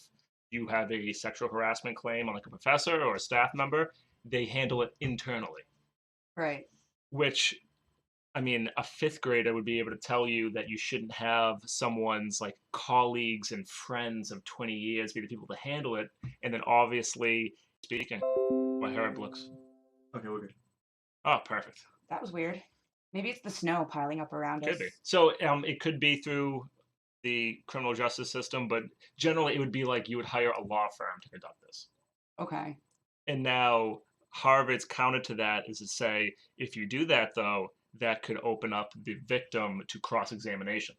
you have a sexual harassment claim on like a professor or a staff member, they handle it internally. Right. Which, I mean, a fifth grader would be able to tell you that you shouldn't have someone's like colleagues and friends of 20 years be the people to handle it. And then obviously speaking, my Herb looks. Okay, we're good. Oh, perfect. That was weird. Maybe it's the snow piling up around us. Could be. So it could be through the criminal justice system, but generally it would be like you would hire a law firm to conduct this. Okay. And now Harvard's counter to that is to say, if you do that though, that could open up the victim to cross-examination,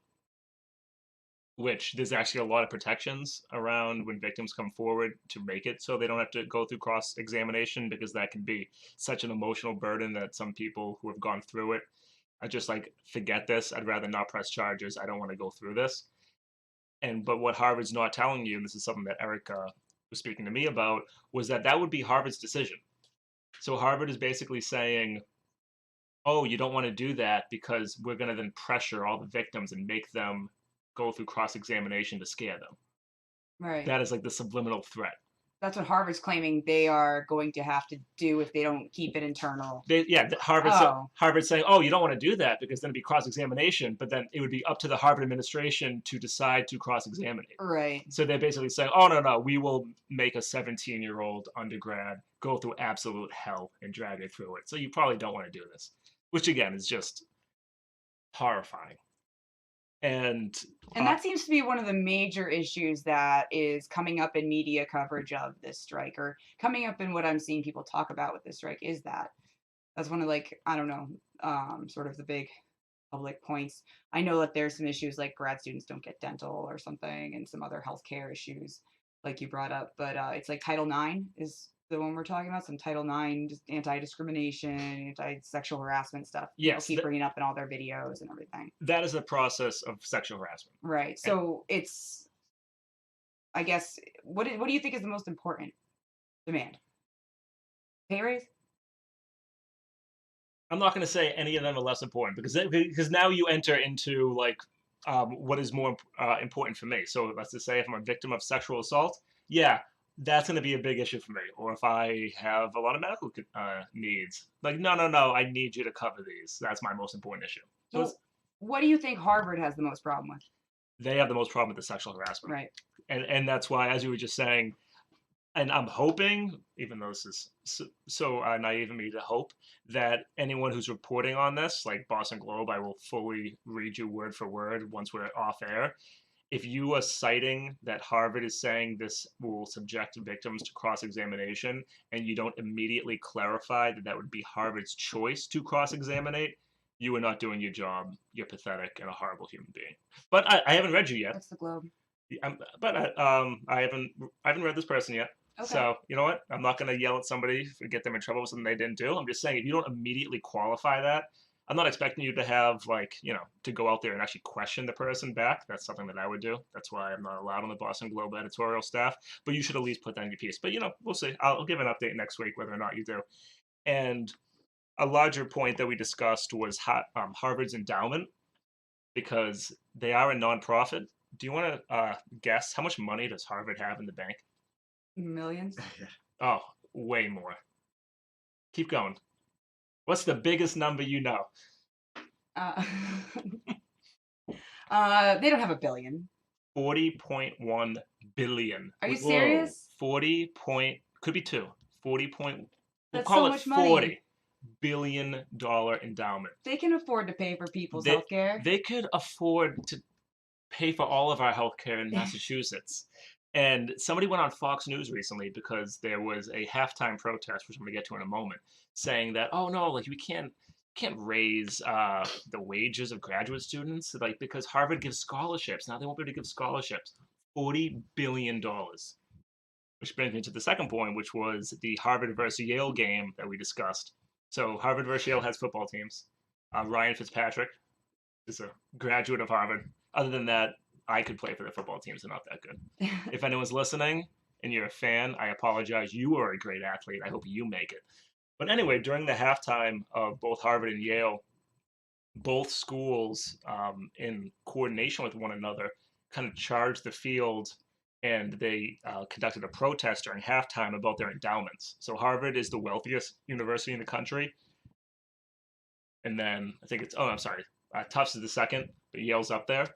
which there's actually a lot of protections around when victims come forward to make it so they don't have to go through cross-examination, because that can be such an emotional burden that some people who have gone through it I just like forget this. I'd rather not press charges. I don't want to go through this. But what Harvard's not telling you, and this is something that Eric was speaking to me about, was that that would be Harvard's decision. So Harvard is basically saying, oh, you don't want to do that because we're going to then pressure all the victims and make them go through cross-examination to scare them. Right. That is like the subliminal threat. That's what Harvard's claiming they are going to have to do if they don't keep it internal. Harvard's saying, oh, you don't want to do that because then it'd be cross-examination, but then it would be up to the Harvard administration to decide to cross-examine it. Right. So they're basically saying, oh, no, we will make a 17-year-old undergrad go through absolute hell and drag it through it. So you probably don't want to do this, which again is just horrifying. And that seems to be one of the major issues that is coming up in media coverage of this strike, or coming up in what I'm seeing people talk about with this strike, is that's one of, like, I don't know, sort of the big public points. I know that there's some issues like grad students don't get dental or something, and some other healthcare issues like you brought up, but it's like Title IX is the one we're talking about, some Title IX, just anti-discrimination, anti-sexual harassment stuff. Yes, people keep bringing up in all their videos and everything. That is a process of sexual harassment. Right. So it's, I guess, what do you think is the most important demand? Pay raise? I'm not going to say any of them are less important because now you enter into like what is more important for me. So let's just say if I'm a victim of sexual assault, yeah, that's going to be a big issue for me. Or if I have a lot of medical needs, like, no, I need you to cover these. That's my most important issue. So well, what do you think Harvard has the most problem with? They have the most problem with the sexual harassment. Right. And that's why, as you were just saying, and I'm hoping, even though this is so naive of me to hope, that anyone who's reporting on this, like Boston Globe, I will fully read you word for word once we're off air. If you are citing that Harvard is saying this will subject victims to cross-examination, and you don't immediately clarify that would be Harvard's choice to cross-examinate, you are not doing your job. You're pathetic and a horrible human being. But I haven't read you yet. That's the Globe. I haven't read this person yet. Okay. So you know what? I'm not going to yell at somebody or get them in trouble with something they didn't do. I'm just saying if you don't immediately qualify that, I'm not expecting you to have to go out there and actually question the person back. That's something that I would do. That's why I'm not allowed on the Boston Globe editorial staff. But you should at least put that in your piece. But we'll see. I'll give an update next week whether or not you do. And a larger point that we discussed was Harvard's endowment, because they are a nonprofit. Do you want to guess how much money does Harvard have in the bank? Millions? Oh, way more. Keep going. What's the biggest number you know? They don't have $1 billion. 40.1 billion. Are you serious? could be 2. 40 point. We'll That's call so it much $40 money. billion endowment. They can afford to pay for people's health care. They could afford to pay for all of our health care in Massachusetts. And somebody went on Fox News recently because there was a halftime protest, which I'm going to get to in a moment, saying that, oh no, like we can't raise the wages of graduate students, like because Harvard gives scholarships. Now they won't be able to give scholarships. $40 billion. Which brings me to the second point, which was the Harvard versus Yale game that we discussed. So Harvard versus Yale has football teams. Ryan Fitzpatrick is a graduate of Harvard. Other than that, I could play for the football teams. They're not that good. If anyone's listening and you're a fan, I apologize. You are a great athlete. I hope you make it. But anyway, during the halftime of both Harvard and Yale, both schools, in coordination with one another, kind of charged the field, and they conducted a protest during halftime about their endowments. So Harvard is the wealthiest university in the country. And then I think Tufts is the second, but Yale's up there.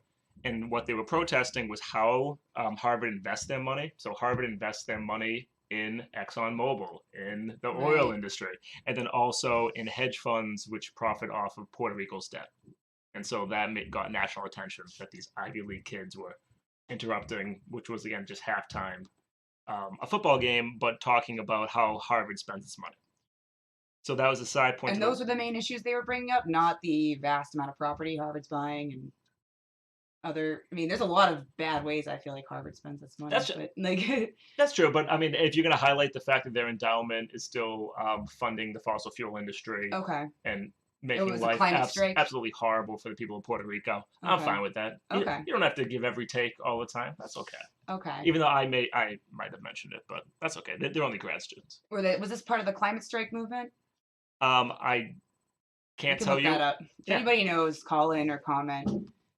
And what they were protesting was how Harvard invests their money. So Harvard invests their money in ExxonMobil, in the oil industry, and then also in hedge funds which profit off of Puerto Rico's debt. And so that got national attention that these Ivy League kids were interrupting, which was, again, just halftime, a football game, but talking about how Harvard spends its money. So that was a side point. And those were the main issues they were bringing up, not the vast amount of property Harvard's buying and there's a lot of bad ways I feel like Harvard spends its money. That's true, but I mean, if you're going to highlight the fact that their endowment is still funding the fossil fuel industry, okay, and making was a life climate strike? absolutely horrible for the people of Puerto Rico. I'm Okay. fine with that. Okay. You don't have to give every take all the time. That's okay. Okay. Even though I might have mentioned it, but that's okay. They're only grad students. Was this part of the climate strike movement? I You can't can tell look you. that up. If Yeah. anybody knows, call in or comment.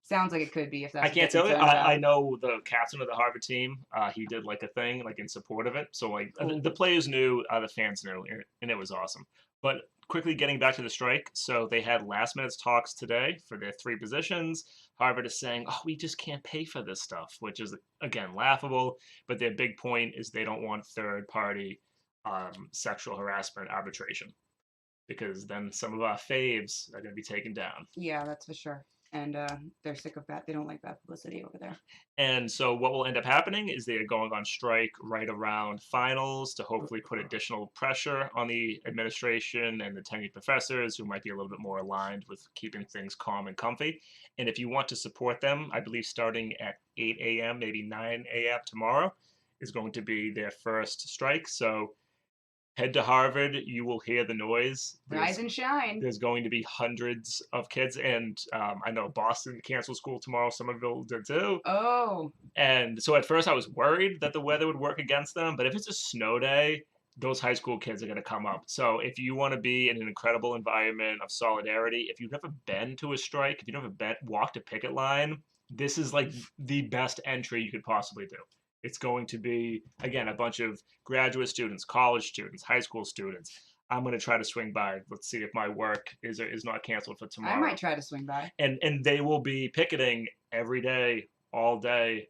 Sounds like it could be if that's I what can't you're tell you. concerned about. I know the captain of the Harvard team. He did like a thing like in support of it. So like Cool. the players knew, the fans knew, and it was awesome. But quickly getting back to the strike, so they had last minute talks today for their 3 positions. Harvard is saying, "Oh, we just can't pay for this stuff," which is again laughable. But their big point is they don't want third party sexual harassment arbitration, because then some of our faves are going to be taken down. Yeah, that's for sure. And they're sick of that. They don't like bad publicity over there. And so what will end up happening is they are going on strike right around finals to hopefully put additional pressure on the administration and the tenured professors who might be a little bit more aligned with keeping things calm and comfy. And if you want to support them, I believe starting at 8 a.m., maybe 9 a.m. tomorrow is going to be their first strike. So head to Harvard, you will hear the noise. Rise and shine. There's going to be hundreds of kids, and I know Boston canceled school tomorrow. Somerville did too. Oh. And so at first I was worried that the weather would work against them, but if it's a snow day, those high school kids are going to come up. So if you want to be in an incredible environment of solidarity, if you've never been to a strike, if you've never walked a picket line, this is like the best entry you could possibly do. It's going to be, again, a bunch of graduate students, college students, high school students. I'm going to try to swing by. Let's see if my work is not canceled for tomorrow. I might try to swing by. And they will be picketing every day, all day,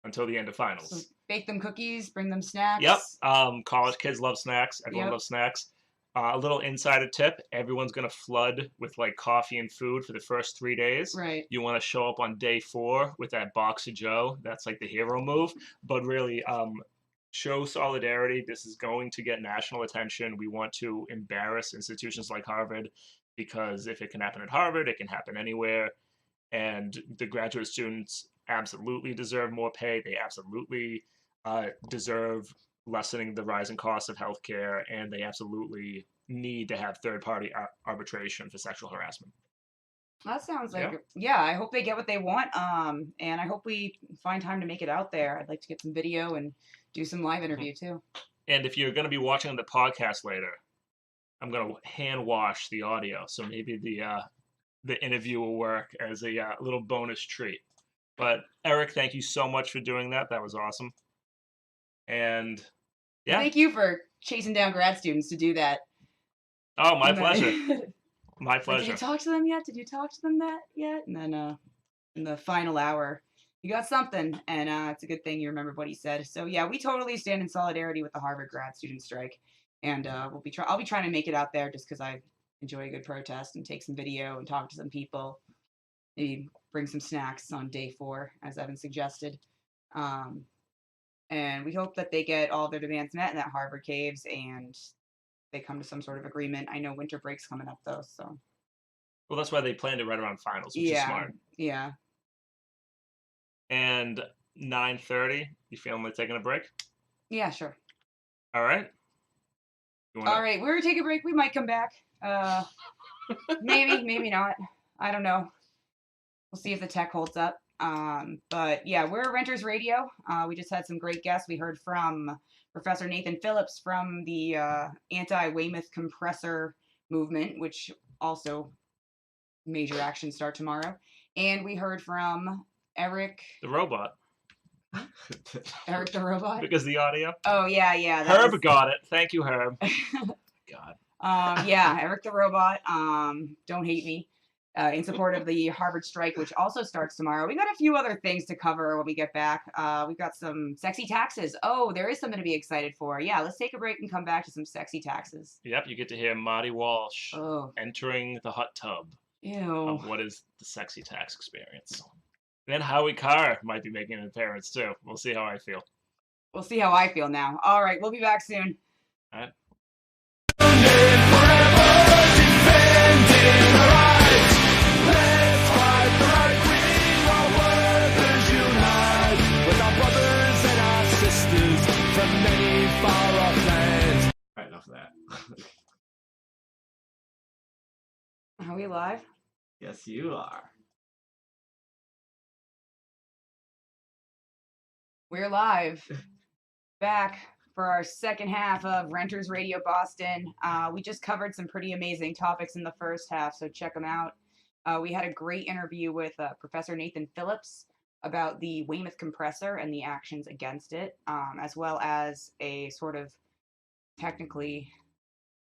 until the end of finals. So bake them cookies, bring them snacks. Yep. College kids love snacks. Everyone loves snacks. A little insider tip: everyone's gonna flood with like coffee and food for the first 3 days. Right. You want to show up on day 4 with that box of Joe. That's like the hero move. But really, show solidarity. This is going to get national attention. We want to embarrass institutions like Harvard, because if it can happen at Harvard, it can happen anywhere. And the graduate students absolutely deserve more pay. They absolutely deserve lessening the rising costs of healthcare, and they absolutely need to have third-party arbitration for sexual harassment. That sounds like, yeah, I hope they get what they want. And I hope we find time to make it out there. I'd like to get some video and do some live interview too. And if you're going to be watching the podcast later, I'm going to hand wash the audio. So maybe the interview will work as a little bonus treat. But Eric, thank you so much for doing that. That was awesome. And yeah. Thank you for chasing down grad students to do that. Oh, my pleasure. My pleasure. Did you talk to them yet? Did you talk to them yet? And then in the final hour, you got something, and it's a good thing you remembered what he said. So yeah, we totally stand in solidarity with the Harvard grad student strike, and I'll be trying to make it out there just because I enjoy a good protest and take some video and talk to some people. Maybe bring some snacks on day 4, as Evan suggested. And we hope that they get all their demands met and that Harvard caves and they come to some sort of agreement. I know winter break's coming up though, so. Well, that's why they planned it right around finals, which is smart. Yeah. And 9:30, you feeling like taking a break? Yeah, sure. All right. All right, we're gonna take a break. We might come back. Maybe not. I don't know. We'll see if the tech holds up. But yeah, we're Renters Radio. We just had some great guests. We heard from Professor Nathan Phillips from the anti-Weymouth Compressor movement, which also major action start tomorrow. And we heard from Eric the robot. Eric the robot? Because the audio. Oh yeah. Herb got it. Thank you, Herb. God. Yeah, Eric the robot. Don't hate me. In support of the Harvard strike, which also starts tomorrow. We got a few other things to cover when we get back. We've got some sexy taxes. Oh, there is something to be excited for. Yeah, let's take a break and come back to some sexy taxes. Yep, you get to hear Marty Walsh entering the hot tub of what is the sexy tax experience. And then Howie Carr might be making an appearance too. We'll see how I feel. We'll see how I feel now. All right, we'll be back soon. All right. Right, enough of that. Are we live? Yes, you are. We're live. Back for our second half of Renters Radio Boston. We just covered some pretty amazing topics in the first half, so check them out. We had a great interview with Professor Nathan Phillips about the Weymouth compressor and the actions against it, as well as a sort of technically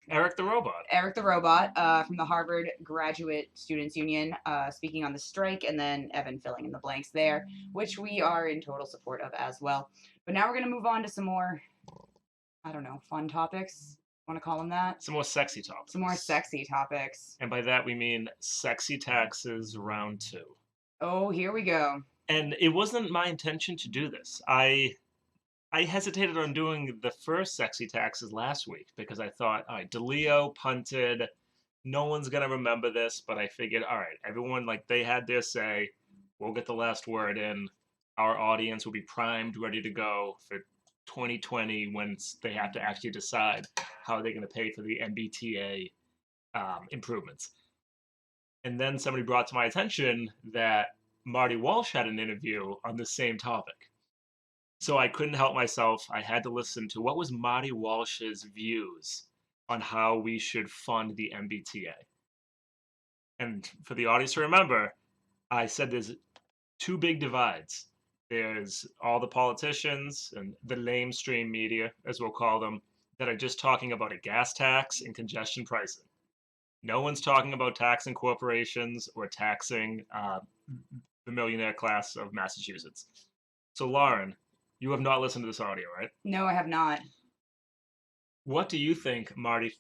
Eric the Robot. Eric the Robot from the Harvard Graduate Students Union speaking on the strike, and then Evan filling in the blanks there, which we are in total support of as well. But now we're going to move on to some more, I don't know, fun topics. Want to call them that? Some more sexy topics. Some more sexy topics. And by that we mean sexy taxes round 2. Oh, here we go. And it wasn't my intention to do this. I hesitated on doing the first sexy taxes last week because I thought, all right, DeLeo punted. No one's going to remember this, but I figured, all right, everyone, like, they had their say. We'll get the last word in. Our audience will be primed, ready to go for 2020 when they have to actually decide how they're going to pay for the MBTA improvements. And then somebody brought to my attention that Marty Walsh had an interview on the same topic. So I couldn't help myself. I had to listen to what was Marty Walsh's views on how we should fund the MBTA. And for the audience to remember, I said there's 2 big divides. There's all the politicians and the lamestream media, as we'll call them, that are just talking about a gas tax and congestion pricing. No one's talking about taxing corporations or taxing the millionaire class of Massachusetts. So Lauren, you have not listened to this audio, right? No, I have not. What do you think Marty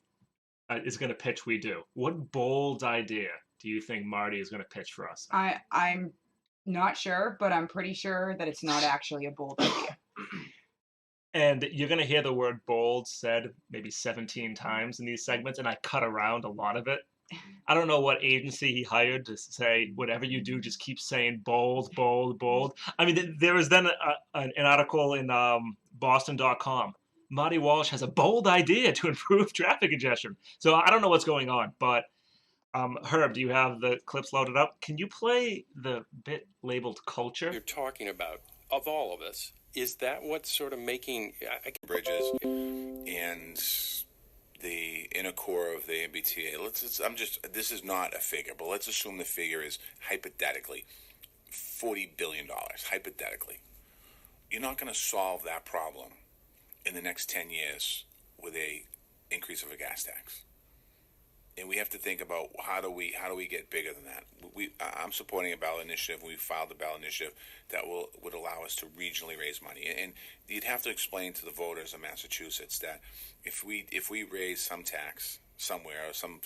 is going to pitch we do? What bold idea do you think Marty is going to pitch for us? I'm not sure, but I'm pretty sure that it's not actually a bold idea. And you're going to hear the word bold said maybe 17 times in these segments, and I cut around a lot of it. I don't know what agency he hired to say, whatever you do, just keep saying bold, bold, bold. I mean, there was then an article in Boston.com. Marty Walsh has a bold idea to improve traffic congestion. So I don't know what's going on, but Herb, do you have the clips loaded up? Can you play the bit labeled culture? You're talking about, of all of us, is that what's sort of making bridges and the inner core of the MBTA? This is not a figure, but let's assume the figure is hypothetically $40 billion, hypothetically. You're not going to solve that problem in the next 10 years with a increase of a gas tax. And we have to think about how do we get bigger than that. I'm supporting a ballot initiative. We filed a ballot initiative that would allow us to regionally raise money. And you'd have to explain to the voters of Massachusetts that if we raise some tax somewhere or some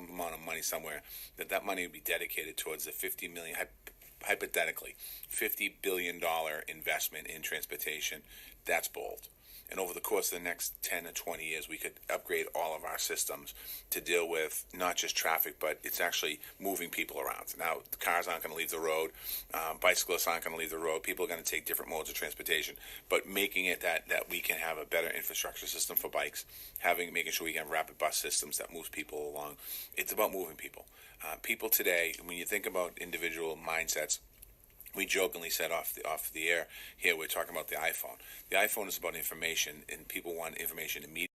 amount of money somewhere, that money would be dedicated towards the hypothetically $50 billion investment in transportation. That's bold. And over the course of the next 10 or 20 years, we could upgrade all of our systems to deal with not just traffic, but it's actually moving people around. Now, the cars aren't going to leave the road. Bicyclists aren't going to leave the road. People are going to take different modes of transportation. But making it that we can have a better infrastructure system for bikes, making sure we can have rapid bus systems that moves people along. It's about moving people. People today, when you think about individual mindsets, we jokingly said off the air here, we're talking about the iPhone. The iPhone is about information, and people want information immediately.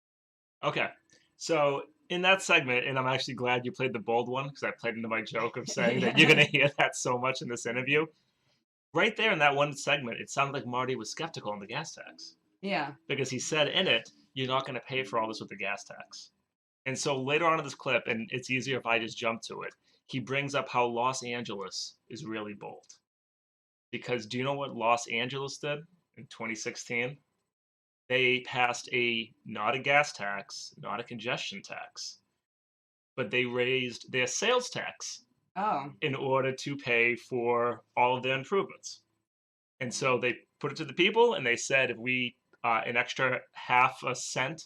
Okay, so in that segment, and I'm actually glad you played the bold one, because I played into my joke of saying that you're going to hear that so much in this interview. Right there in that one segment, it sounded like Marty was skeptical on the gas tax. Yeah. Because he said in it, you're not going to pay for all this with the gas tax. And so later on in this clip, and it's easier if I just jump to it, he brings up how Los Angeles is really bold. Because do you know what Los Angeles did in 2016? They passed not a gas tax, not a congestion tax, but they raised their sales tax in order to pay for all of their improvements. And so they put it to the people, and they said if we an extra half a cent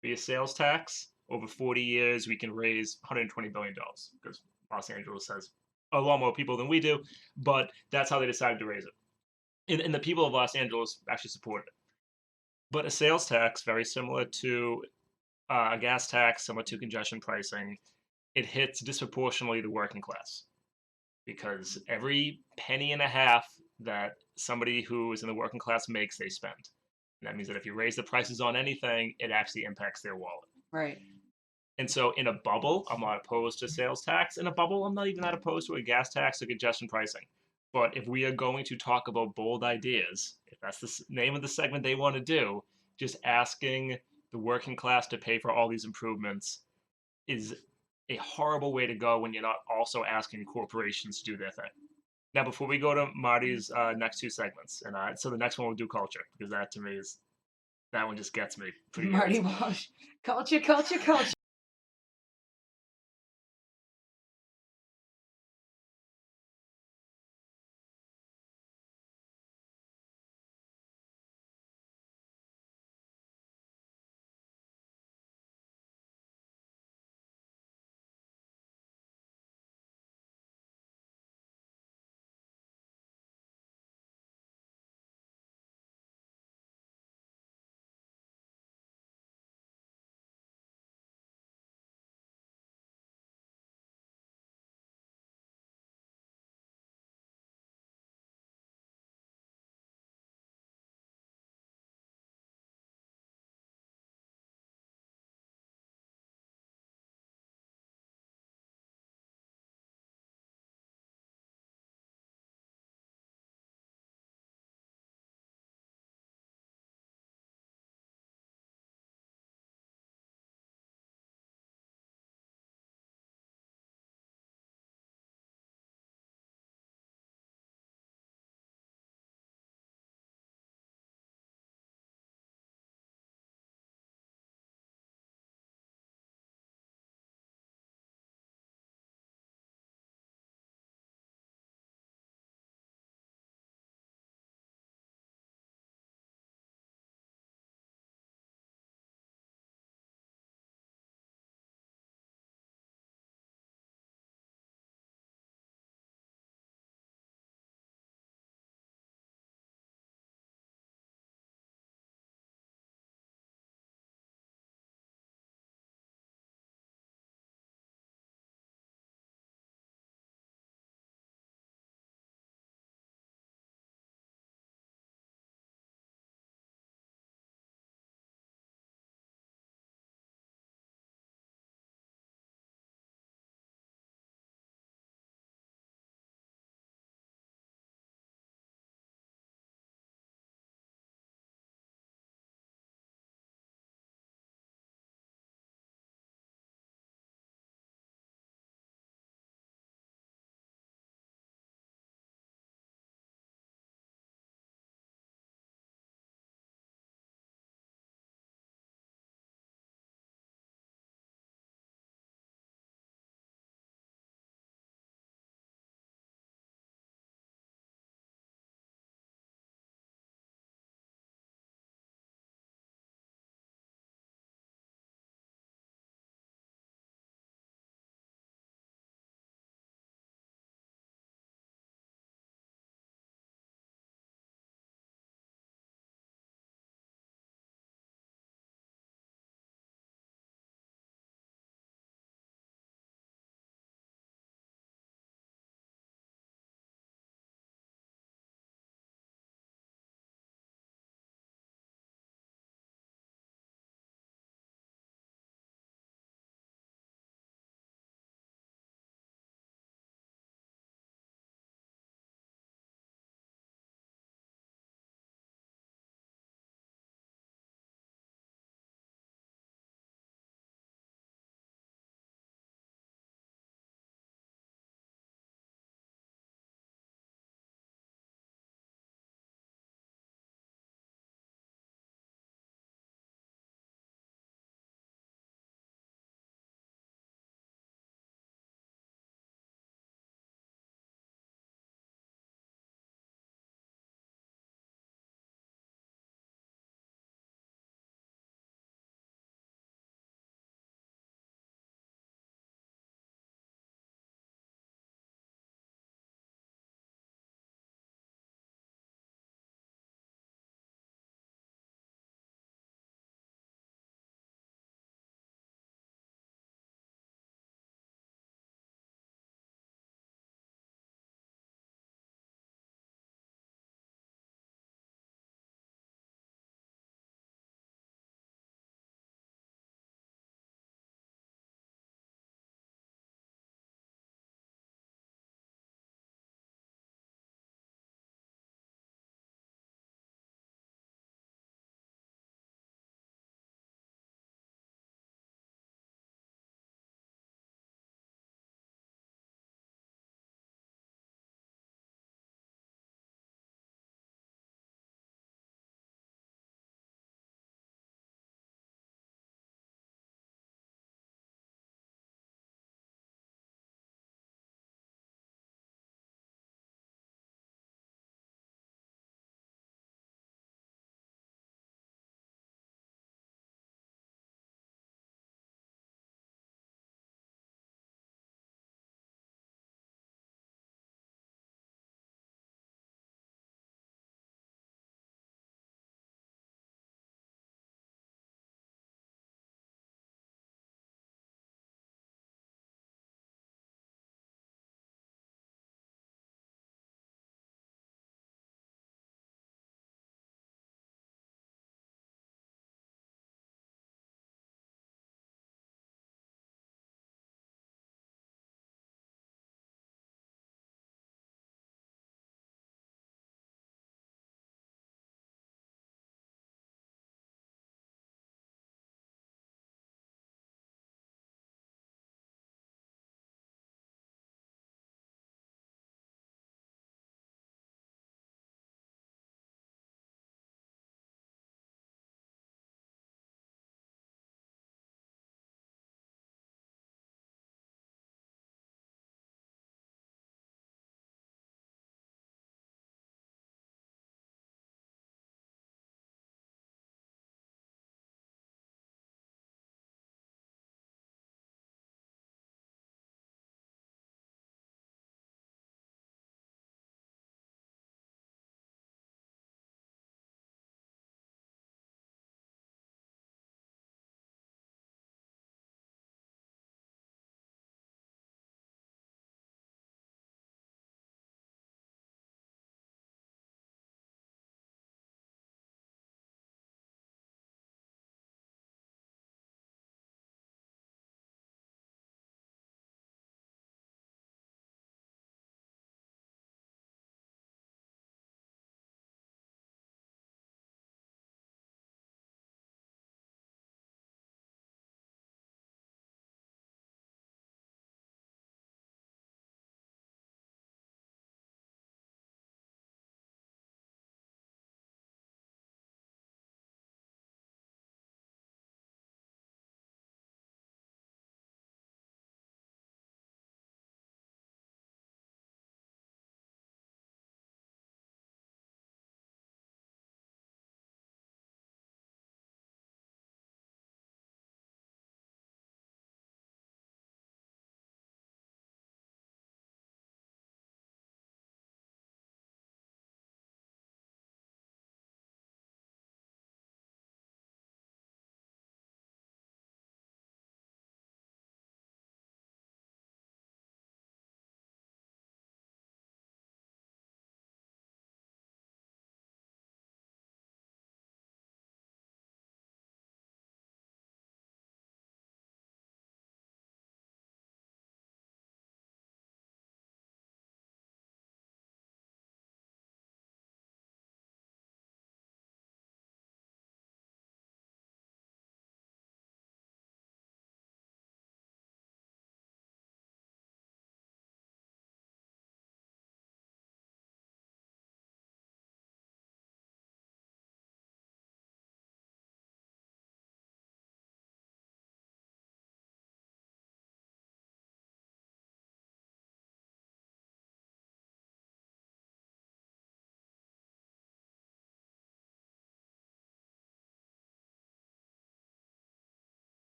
for your sales tax over 40 years, we can raise $120 billion, because Los Angeles has a lot more people than we do, but that's how they decided to raise it. And the people of Los Angeles actually supported it. But a sales tax, very similar to a gas tax, similar to congestion pricing, it hits disproportionately the working class, because every penny and a half that somebody who is in the working class makes, they spend. And that means that if you raise the prices on anything, it actually impacts their wallet. Right. And so in a bubble, I'm not opposed to sales tax. In a bubble, I'm not even that opposed to a gas tax or congestion pricing. But if we are going to talk about bold ideas, if that's the name of the segment they want to do, just asking the working class to pay for all these improvements is a horrible way to go when you're not also asking corporations to do their thing. Now, before we go to Marty's next two segments, and so the next one we'll do culture, because that to me is, that one just gets me pretty good. Marty Walsh. Culture, culture, culture.